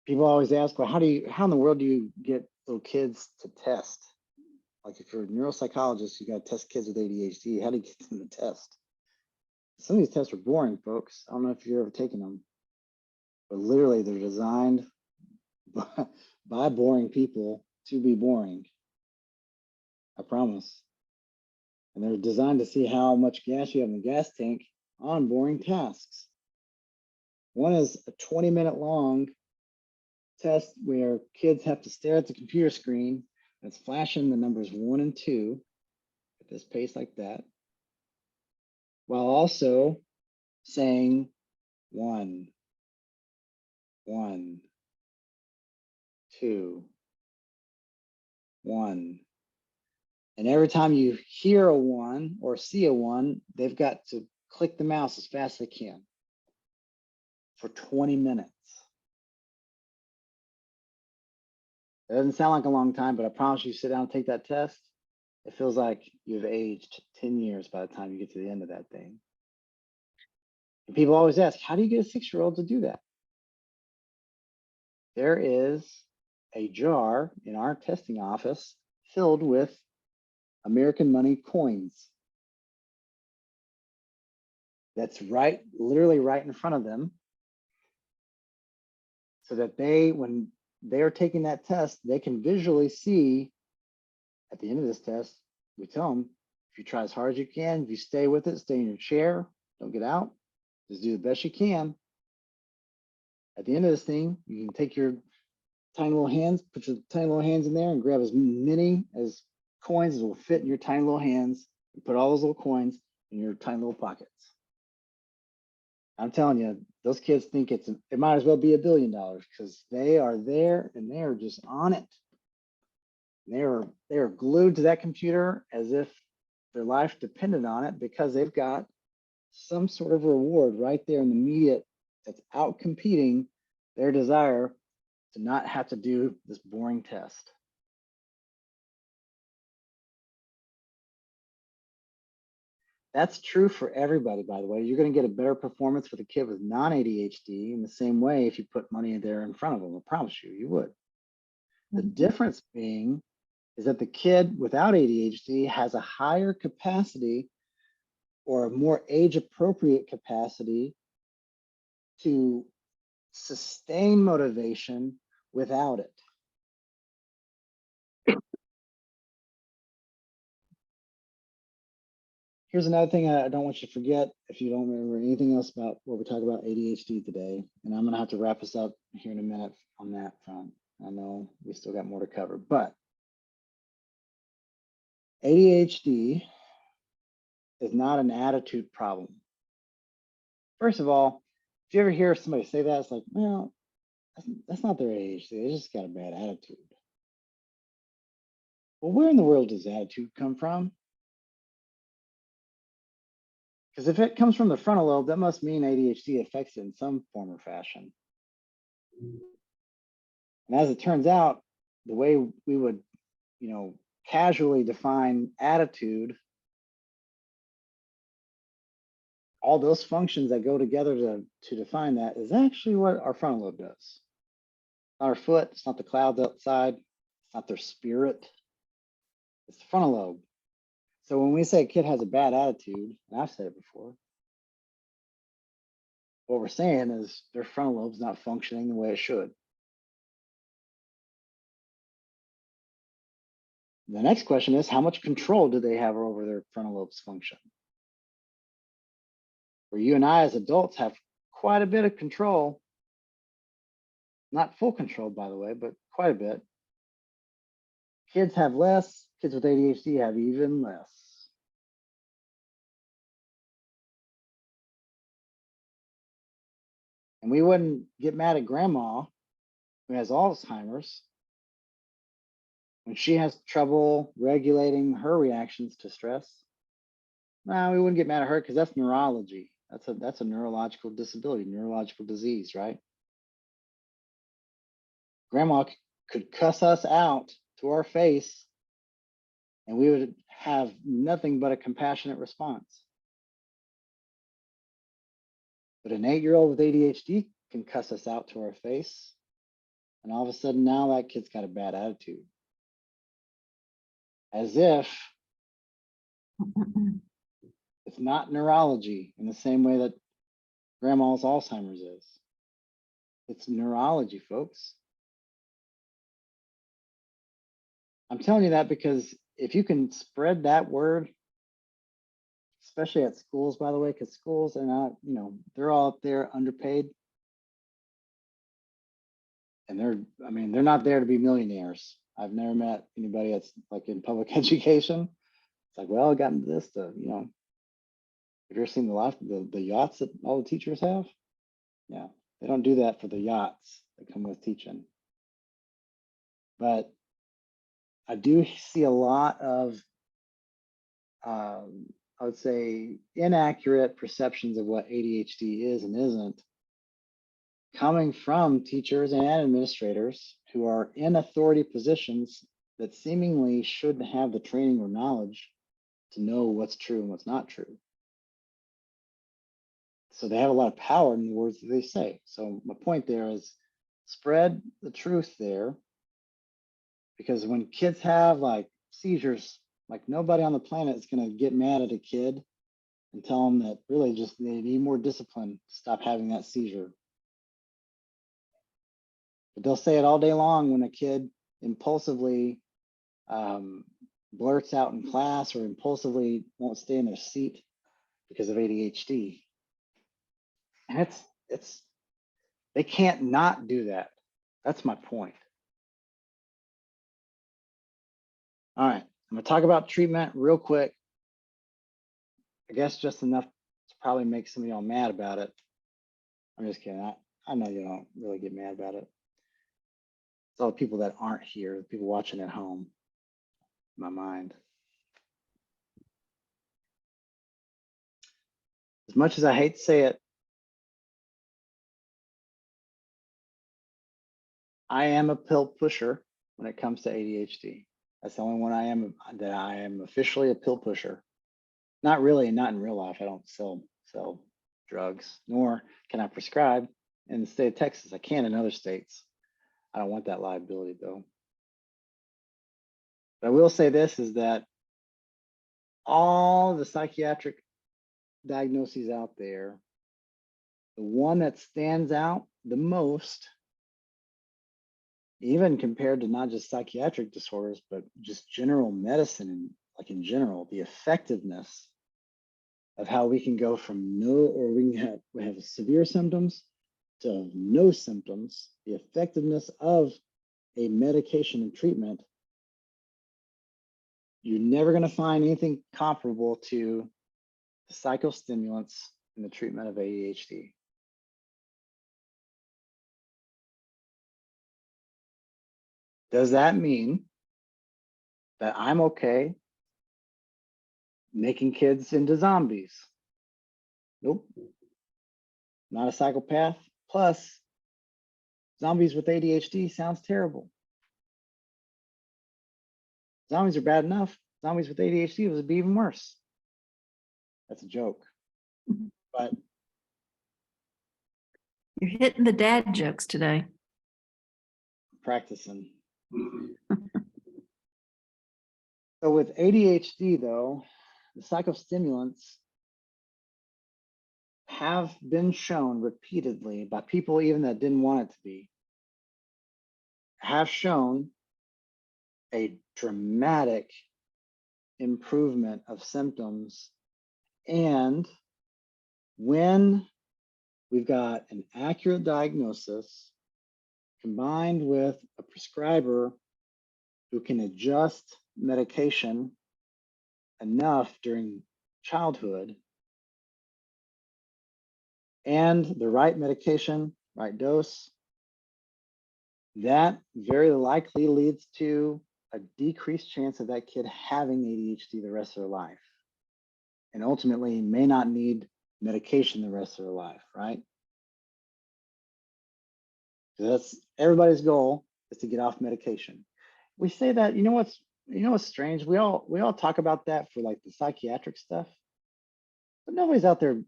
People always ask, well, how in the world do you get little kids to test? Like if you're a neuropsychologist, you got to test kids with ADHD. How do you get them to test? Some of these tests are boring, folks. I don't know if you've ever taken them, but literally they're designed by boring people to be boring. I promise. And they're designed to see how much gas you have in the gas tank on boring tasks. One is a 20-minute long test where kids have to stare at the computer screen that's flashing the numbers 1 and 2 at this pace like that, while also saying 1, 1, 2, 1. And every time you hear a 1 or see a 1, they've got to click the mouse as fast as they can for 20 minutes. It doesn't sound like a long time, but I promise you, sit down and take that test. It feels like you've aged 10 years by the time you get to the end of that thing. And people always ask, how do you get a 6-year-old to do that? There is a jar in our testing office filled with American money coins. That's literally right in front of them. So that when they are taking that test, they can visually see at the end of this test, we tell them, if you try as hard as you can, if you stay with it, stay in your chair, don't get out, just do the best you can. At the end of this thing, you can take your tiny little hands, put your tiny little hands in there and grab as many as coins as will fit in your tiny little hands and put all those little coins in your tiny little pockets. I'm telling you, those kids think it might as well be $1 billion because they are there and they are just on it. They are glued to that computer as if their life depended on it because they've got some sort of reward right there in the immediate that's out competing their desire to not have to do this boring test. That's true for everybody, by the way. You're going to get a better performance with a kid with non-ADHD in the same way if you put money there in front of them. I promise you would. The difference being is that the kid without ADHD has a higher capacity or a more age-appropriate capacity to sustain motivation without it. Here's another thing I don't want you to forget if you don't remember anything else about what we talk about ADHD today. And I'm going to have to wrap us up here in a minute on that front. I know we still got more to cover, but ADHD is not an attitude problem. First of all, if you ever hear somebody say that, it's like, well, that's not their ADHD. They just got a bad attitude. Well, where in the world does attitude come from? Because if it comes from the frontal lobe, that must mean ADHD affects it in some form or fashion. And as it turns out, the way we would, casually define attitude, all those functions that go together to define that is actually what our frontal lobe does. It's not our foot, it's not the clouds outside, it's not their spirit, it's the frontal lobe. So when we say a kid has a bad attitude, and I've said it before, what we're saying is their frontal lobe's not functioning the way it should. The next question is, how much control do they have over their frontal lobe's function? Where you and I as adults have quite a bit of control, not full control, by the way, but quite a bit. Kids have less, kids with ADHD have even less. And we wouldn't get mad at grandma who has Alzheimer's when she has trouble regulating her reactions to stress. No, we wouldn't get mad at her because that's neurology. That's a neurological disability, neurological disease, right? Grandma could cuss us out to our face and we would have nothing but a compassionate response. But an 8-year-old with ADHD can cuss us out to our face. And all of a sudden now that kid's got a bad attitude. As if it's not neurology in the same way that grandma's Alzheimer's is. It's neurology, folks. I'm telling you that because if you can spread that word, especially at schools, by the way, because schools are not, they're all up there underpaid. And they're not there to be millionaires. I've never met anybody that's like in public education. It's like, well, I got into this to, have you ever seen the yachts that all the teachers have? Yeah, they don't do that for the yachts that come with teaching. But I do see a lot of, I would say, inaccurate perceptions of what ADHD is and isn't coming from teachers and administrators who are in authority positions that seemingly shouldn't have the training or knowledge to know what's true and what's not true. So they have a lot of power in the words that they say. So my point there is spread the truth there, because when kids have like seizures, like nobody on the planet is going to get mad at a kid and tell them that really just they need more discipline to stop having that seizure. But they'll say it all day long when a kid impulsively blurts out in class or impulsively won't stay in their seat because of ADHD. And they can't not do that. That's my point. All right, I'm gonna talk about treatment real quick. I guess just enough to probably make some of y'all mad about it. I'm just kidding. I know you don't really get mad about it. It's all the people that aren't here, the people watching at home, in my mind. As much as I hate to say it, I am a pill pusher when it comes to ADHD. That's the only one I am officially a pill pusher. Not really, not in real life. I don't sell drugs, nor can I prescribe in the state of Texas. I can in other states. I don't want that liability though. But I will say this is that all the psychiatric diagnoses out there, the one that stands out the most, even compared to not just psychiatric disorders, but just general medicine and like in general, the effectiveness of how we can go from we have severe symptoms to no symptoms, the effectiveness of a medication and treatment, you're never going to find anything comparable to the psychostimulants in the treatment of ADHD. Does that mean that I'm okay making kids into zombies? Nope. Not a psychopath. Plus, zombies with ADHD sounds terrible. Zombies are bad enough. Zombies with ADHD would be even worse. That's a joke. But You're hitting the dad jokes today. practicing. So with ADHD, though, the psychostimulants have been shown repeatedly by people even that didn't want it to be, have shown a dramatic improvement of symptoms. And when we've got an accurate diagnosis combined with a prescriber who can adjust medication enough during childhood, and the right medication, right dose, that very likely leads to a decreased chance of that kid having ADHD the rest of their life. And ultimately may not need medication the rest of their life, right? That's everybody's goal, is to get off medication. We say that, you know what's strange? We all talk about that for like the psychiatric stuff, but nobody's out there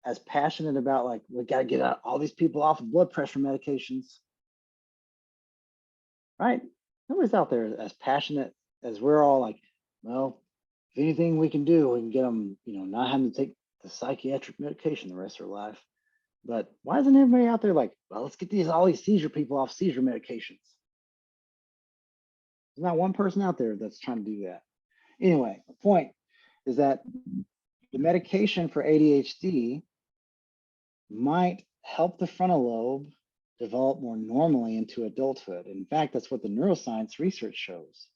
as passionate about like, we got to get all these people off of blood pressure medications, right? Nobody's out there as passionate as we're all like, well, if anything we can do, we can get them, not having to take the psychiatric medication the rest of their life. But why isn't everybody out there like, well, let's get all these seizure people off seizure medications? There's not one person out there that's trying to do that. Anyway, the point is that the medication for ADHD might help the frontal lobe develop more normally into adulthood. In fact, that's what the neuroscience research shows.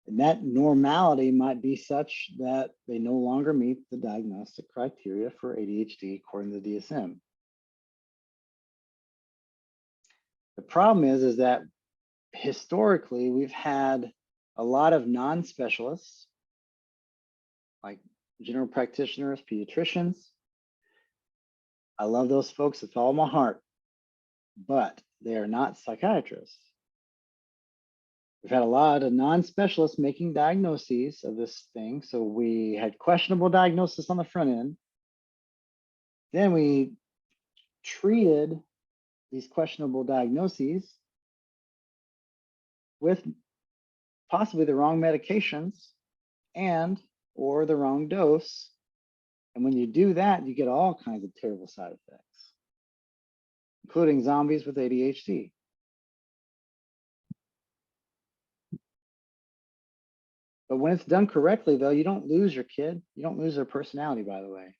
And that normality might be such that they no longer meet the diagnostic criteria for ADHD according to the DSM. The problem is that historically we've had a lot of non-specialists like general practitioners, pediatricians. I love those folks with all my heart, but they are not psychiatrists. We've had a lot of non-specialists making diagnoses of this thing. So we had questionable diagnosis on the front end. Then we treated these questionable diagnoses with possibly the wrong medications or the wrong dose. And when you do that, you get all kinds of terrible side effects, including zombies with ADHD. But when it's done correctly, though, you don't lose your kid. You don't lose their personality, by the way.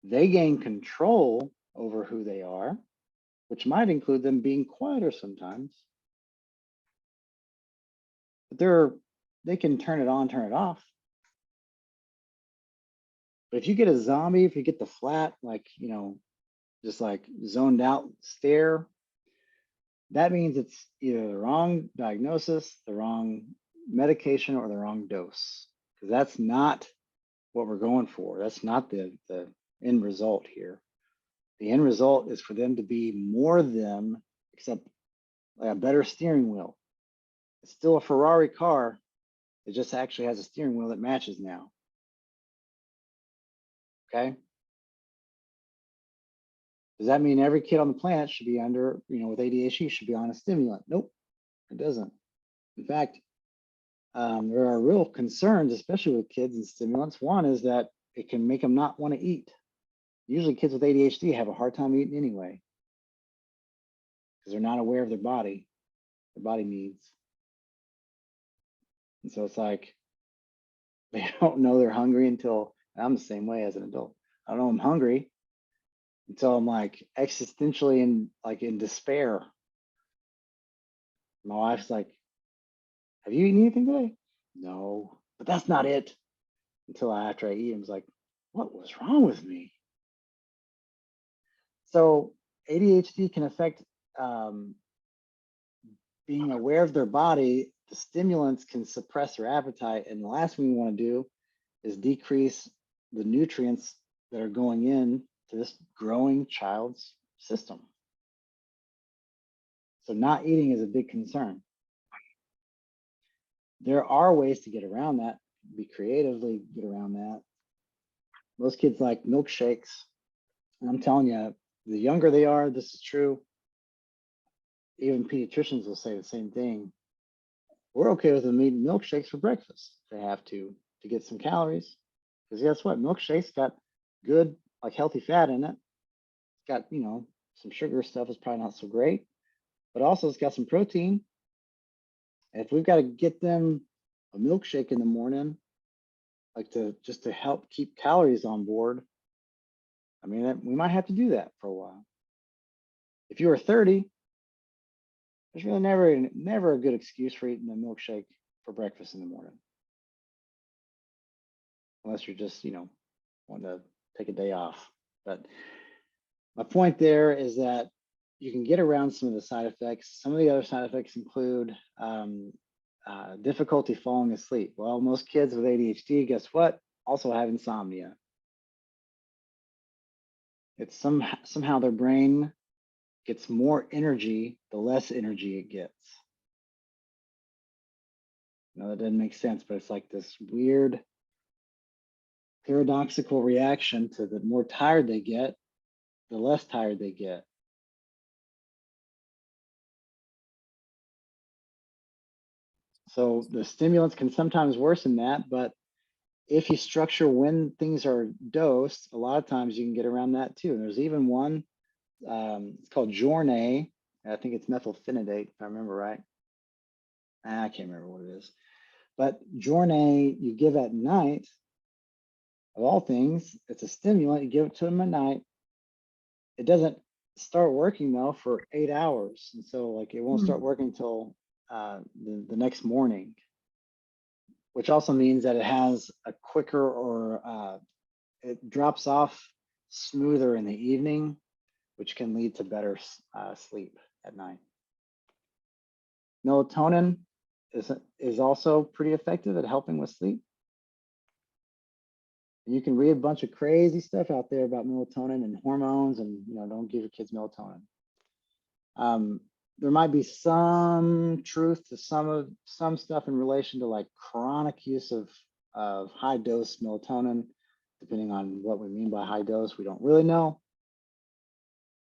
They gain control over who they are, which might include them being quieter sometimes. But they can turn it on, turn it off. But if you get a zombie, if you get the flat, like, just like zoned out stare, that means it's either the wrong diagnosis, the wrong medication, or the wrong dose. Because that's not what we're going for. That's not the end result here. The end result is for them to be more them, except like a better steering wheel. It's still a Ferrari car. It just actually has a steering wheel that matches now. Okay. Does that mean every kid on the planet should be under, with ADHD should be on a stimulant? Nope, it doesn't. In fact, there are real concerns, especially with kids and stimulants. One is that it can make them not want to eat. Usually kids with ADHD have a hard time eating anyway, because they're not aware of their body needs. And so it's like, they don't know they're hungry until, I'm the same way as an adult. I don't know I'm hungry until I'm like existentially in despair. My wife's like, have you eaten anything today? No, but that's not it. Until after I eat, I was like, what was wrong with me? So ADHD can affect being aware of their body. The stimulants can suppress their appetite. And the last thing we want to do is decrease the nutrients that are going in to this growing child's system. So not eating is a big concern. There are ways to get around that, be creatively get around that. Most kids like milkshakes. And I'm telling you, the younger they are, this is true. Even pediatricians will say the same thing. We're okay with them eating milkshakes for breakfast. They have to get some calories. Because guess what? Milkshakes got good, like healthy fat in it. It's got, some sugar stuff is probably not so great, but also it's got some protein. And if we've got to get them a milkshake in the morning, like just to help keep calories on board, I mean, we might have to do that for a while. If you were 30, there's really never a good excuse for eating a milkshake for breakfast in the morning. Unless you're just, want to take a day off. But my point there is that you can get around some of the side effects. Some of the other side effects include difficulty falling asleep. Well, most kids with ADHD, guess what? also have insomnia. It's somehow their brain gets more energy the less energy it gets. No, that doesn't make sense, but it's like this weird paradoxical reaction to the more tired they get, the less tired they get. So the stimulants can sometimes worsen that, but if you structure when things are dosed, a lot of times you can get around that too. And there's even one, it's called Jornay. I think it's methylphenidate, if I remember right. I can't remember what it is. But Jornay you give at night, of all things, it's a stimulant, you give it to them at night. It doesn't start working though for 8 hours. And so like it won't start working until the next morning, which also means that it has a quicker or it drops off smoother in the evening, which can lead to better sleep at night. Melatonin is also pretty effective at helping with sleep. You can read a bunch of crazy stuff out there about melatonin and hormones, and don't give your kids melatonin. There might be some truth to some stuff in relation to like chronic use of high dose melatonin, depending on what we mean by high dose. We don't really know,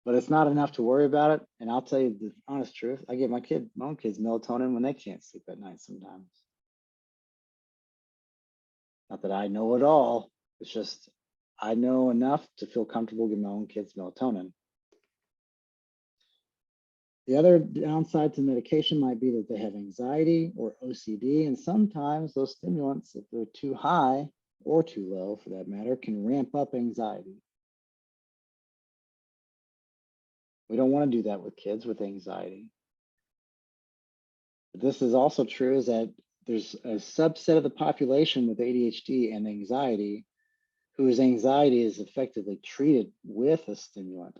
but it's not enough to worry about it. And I'll tell you the honest truth: I give my own kids melatonin when they can't sleep at night sometimes. Not that I know it all. It's just I know enough to feel comfortable giving my own kids melatonin. The other downside to medication might be that they have anxiety or OCD, and sometimes those stimulants, if they're too high or too low for that matter, can ramp up anxiety. We don't want to do that with kids with anxiety. But this is also true is that there's a subset of the population with ADHD and anxiety whose anxiety is effectively treated with a stimulant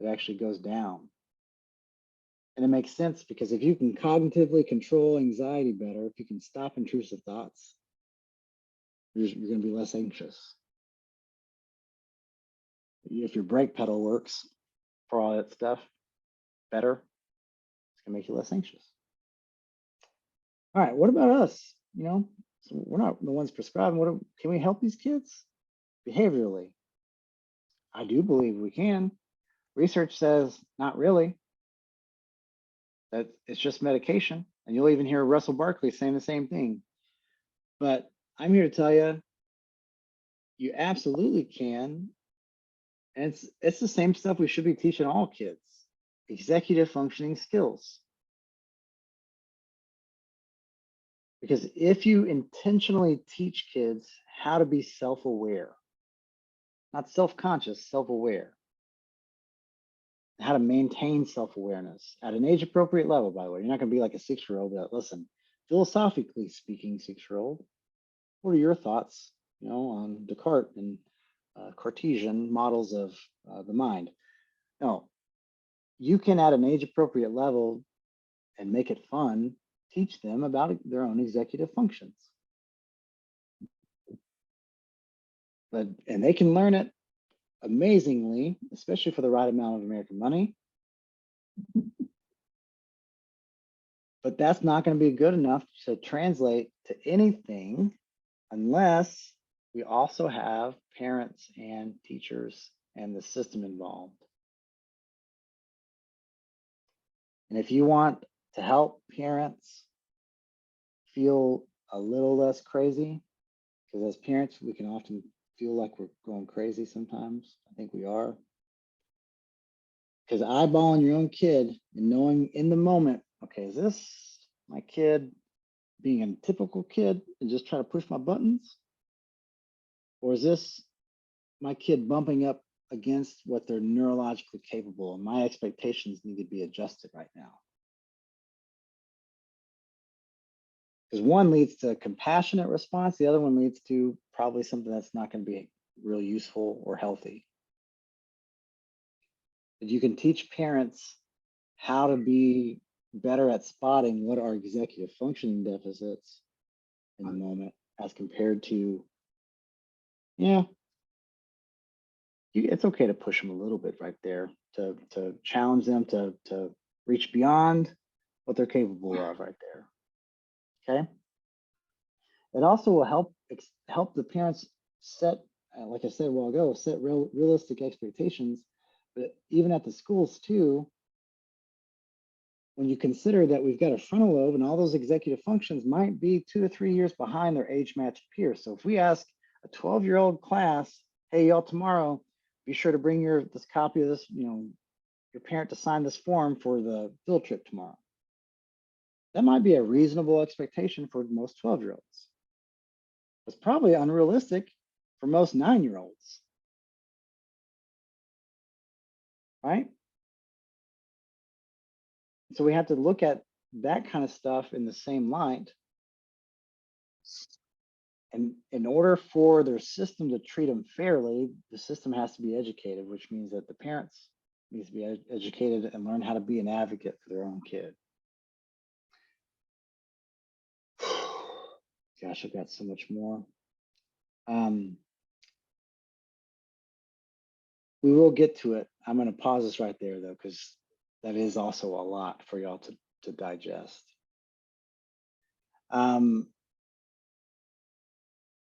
that actually goes down. And it makes sense because if you can cognitively control anxiety better, if you can stop intrusive thoughts, you're going to be less anxious. If your brake pedal works for all that stuff better, it's going to make you less anxious. All right, what about us? So we're not the ones prescribing. Can we help these kids behaviorally? I do believe we can. Research says not really. That it's just medication. And you'll even hear Russell Barkley saying the same thing. But I'm here to tell you, you absolutely can. And it's the same stuff we should be teaching all kids. Executive functioning skills. Because if you intentionally teach kids how to be self-aware, not self-conscious, self-aware, how to maintain self-awareness at an age-appropriate level, by the way. You're not going to be like a 6-year-old that, listen, philosophically speaking, 6-year-old, what are your thoughts, on Descartes and Cartesian models of the mind? No, you can at an age-appropriate level and make it fun, teach them about their own executive functions. And they can learn it amazingly, especially for the right amount of American money. But that's not going to be good enough to translate to anything unless we also have parents and teachers and the system involved. And if you want to help parents feel a little less crazy, because as parents, we can often feel like we're going crazy sometimes. I think we are. Because eyeballing your own kid and knowing in the moment, okay, is this my kid being a typical kid and just trying to push my buttons? Or is this my kid bumping up against what they're neurologically capable, and my expectations need to be adjusted right now? Because one leads to a compassionate response, the other one leads to probably something that's not going to be really useful or healthy. If you can teach parents how to be better at spotting what are executive functioning deficits in the moment as compared to Yeah. It's okay to push them a little bit right there to challenge them to reach beyond what they're capable of right there. Okay. It also will help the parents set, like I said a while ago, set realistic expectations. But even at the schools too, when you consider that we've got a frontal lobe and all those executive functions might be 2 to 3 years behind their age-matched peers. So if we ask a 12-year-old class, hey, y'all, tomorrow, be sure to bring this copy of this, your parent to sign this form for the field trip tomorrow. That might be a reasonable expectation for most 12-year-olds. It's probably unrealistic for most 9-year-olds, right? So we have to look at that kind of stuff in the same light. And in order for their system to treat them fairly, the system has to be educated, which means that the parents need to be educated and learn how to be an advocate for their own kid. Gosh, I've got so much more. We will get to it. I'm going to pause this right there, though, because that is also a lot for y'all to digest.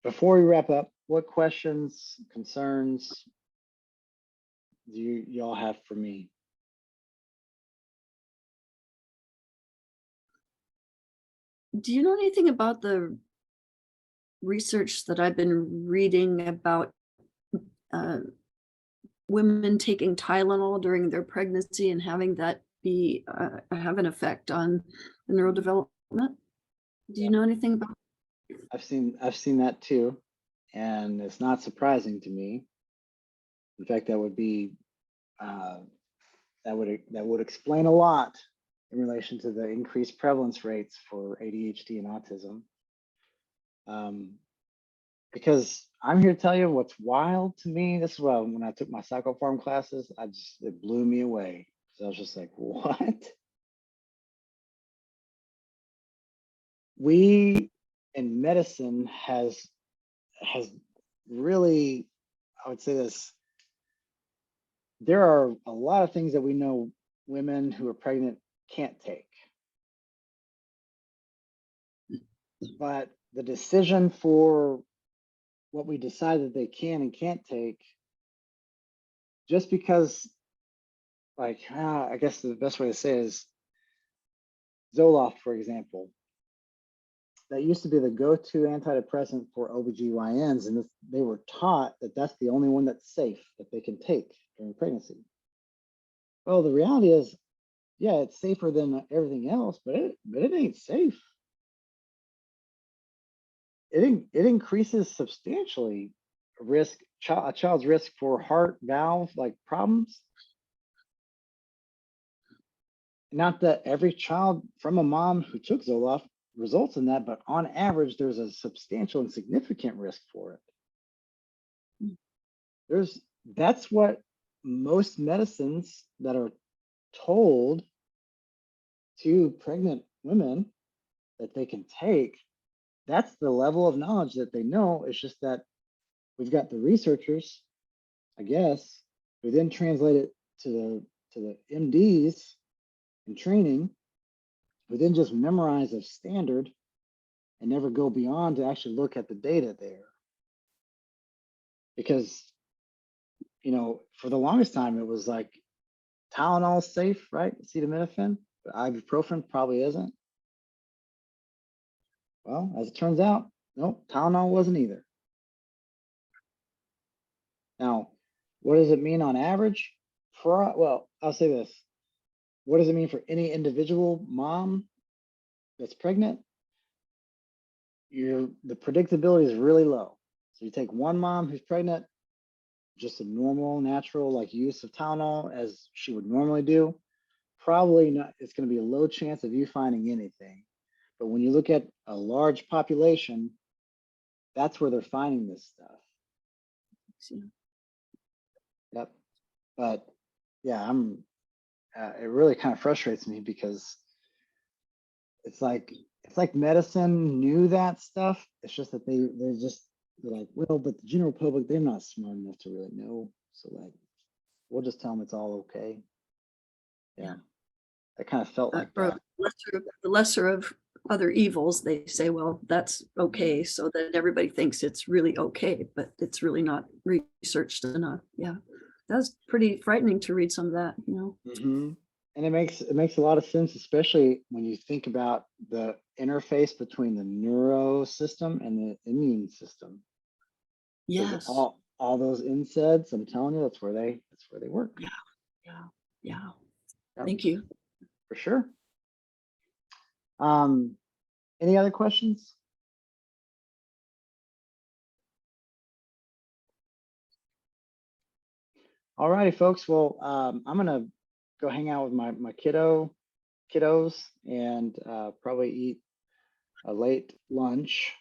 Before we wrap up, what questions, concerns do y'all have for me? Do you know anything about the research that I've been reading about women taking Tylenol during their pregnancy and having that be have an effect on the neurodevelopment? Do you know anything about? I've seen that too, and it's not surprising to me. In fact, that would be that would explain a lot in relation to the increased prevalence rates for ADHD and autism. Because I'm here to tell you what's wild to me. This is when I took my psychopharm classes, it blew me away. So I was just like, what? We in medicine has really, I would say this, there are a lot of things that we know women who are pregnant can't take. But the decision for what we decide that they can and can't take, just because, like, I guess the best way to say it is Zoloft, for example. That used to be the go-to antidepressant for OBGYNs, and they were taught that that's the only one that's safe that they can take during pregnancy. Well, the reality is, yeah, it's safer than everything else, but it ain't safe. It increases substantially a child's risk for heart valve like problems. Not that every child from a mom who took Zoloft results in that, but on average, there's a substantial and significant risk for it. That's what most medicines that are told to pregnant women that they can take, that's the level of knowledge that they know. It's just that we've got the researchers, I guess, who then translate it to the MDs in training, who then just memorize a standard and never go beyond to actually look at the data there. Because, for the longest time, it was like Tylenol is safe, right? Acetaminophen, but ibuprofen probably isn't. Well, as it turns out, nope, Tylenol wasn't either. Now, what does it mean on average? Well, I'll say this. What does it mean for any individual mom that's pregnant? The predictability is really low. So you take one mom who's pregnant, just a normal, natural like use of Tylenol as she would normally do, probably not. It's going to be a low chance of you finding anything. But when you look at a large population, that's where they're finding this stuff. Yep. But yeah, it really kind of frustrates me because it's like medicine knew that stuff. It's just that they're like, well, but the general public, they're not smart enough to really know. So like, we'll just tell them it's all okay. Yeah. I kind of felt like Or that. the lesser of other evils, they say, well, that's okay, so that everybody thinks it's really okay, but it's really not researched enough. Yeah, that's pretty frightening to read some of that, you know. Mhm. And it makes a lot of sense, especially when you think about the interface between the neuro system and the immune system. 'Cause Yes. all those NSAIDs, I'm telling you, that's where they work. Yeah. Yeah. Yep, Thank you. for sure. Any other questions? All righty, folks. Well, I'm gonna go hang out with my kiddos and probably eat a late lunch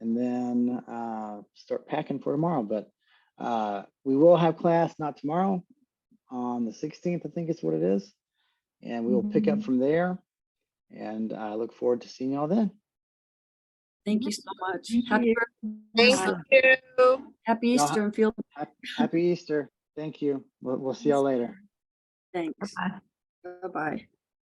and then start packing for tomorrow. But we will have class not tomorrow, on the 16th, I think is what it is. And we will pick up from there. And I look forward to seeing y'all then. Thank you so much. Thank Happy, you. Thank you. happy Y'all Easter and feel Happy Easter. Thank you. We'll see y'all later. thanks. Bye. Bye-bye.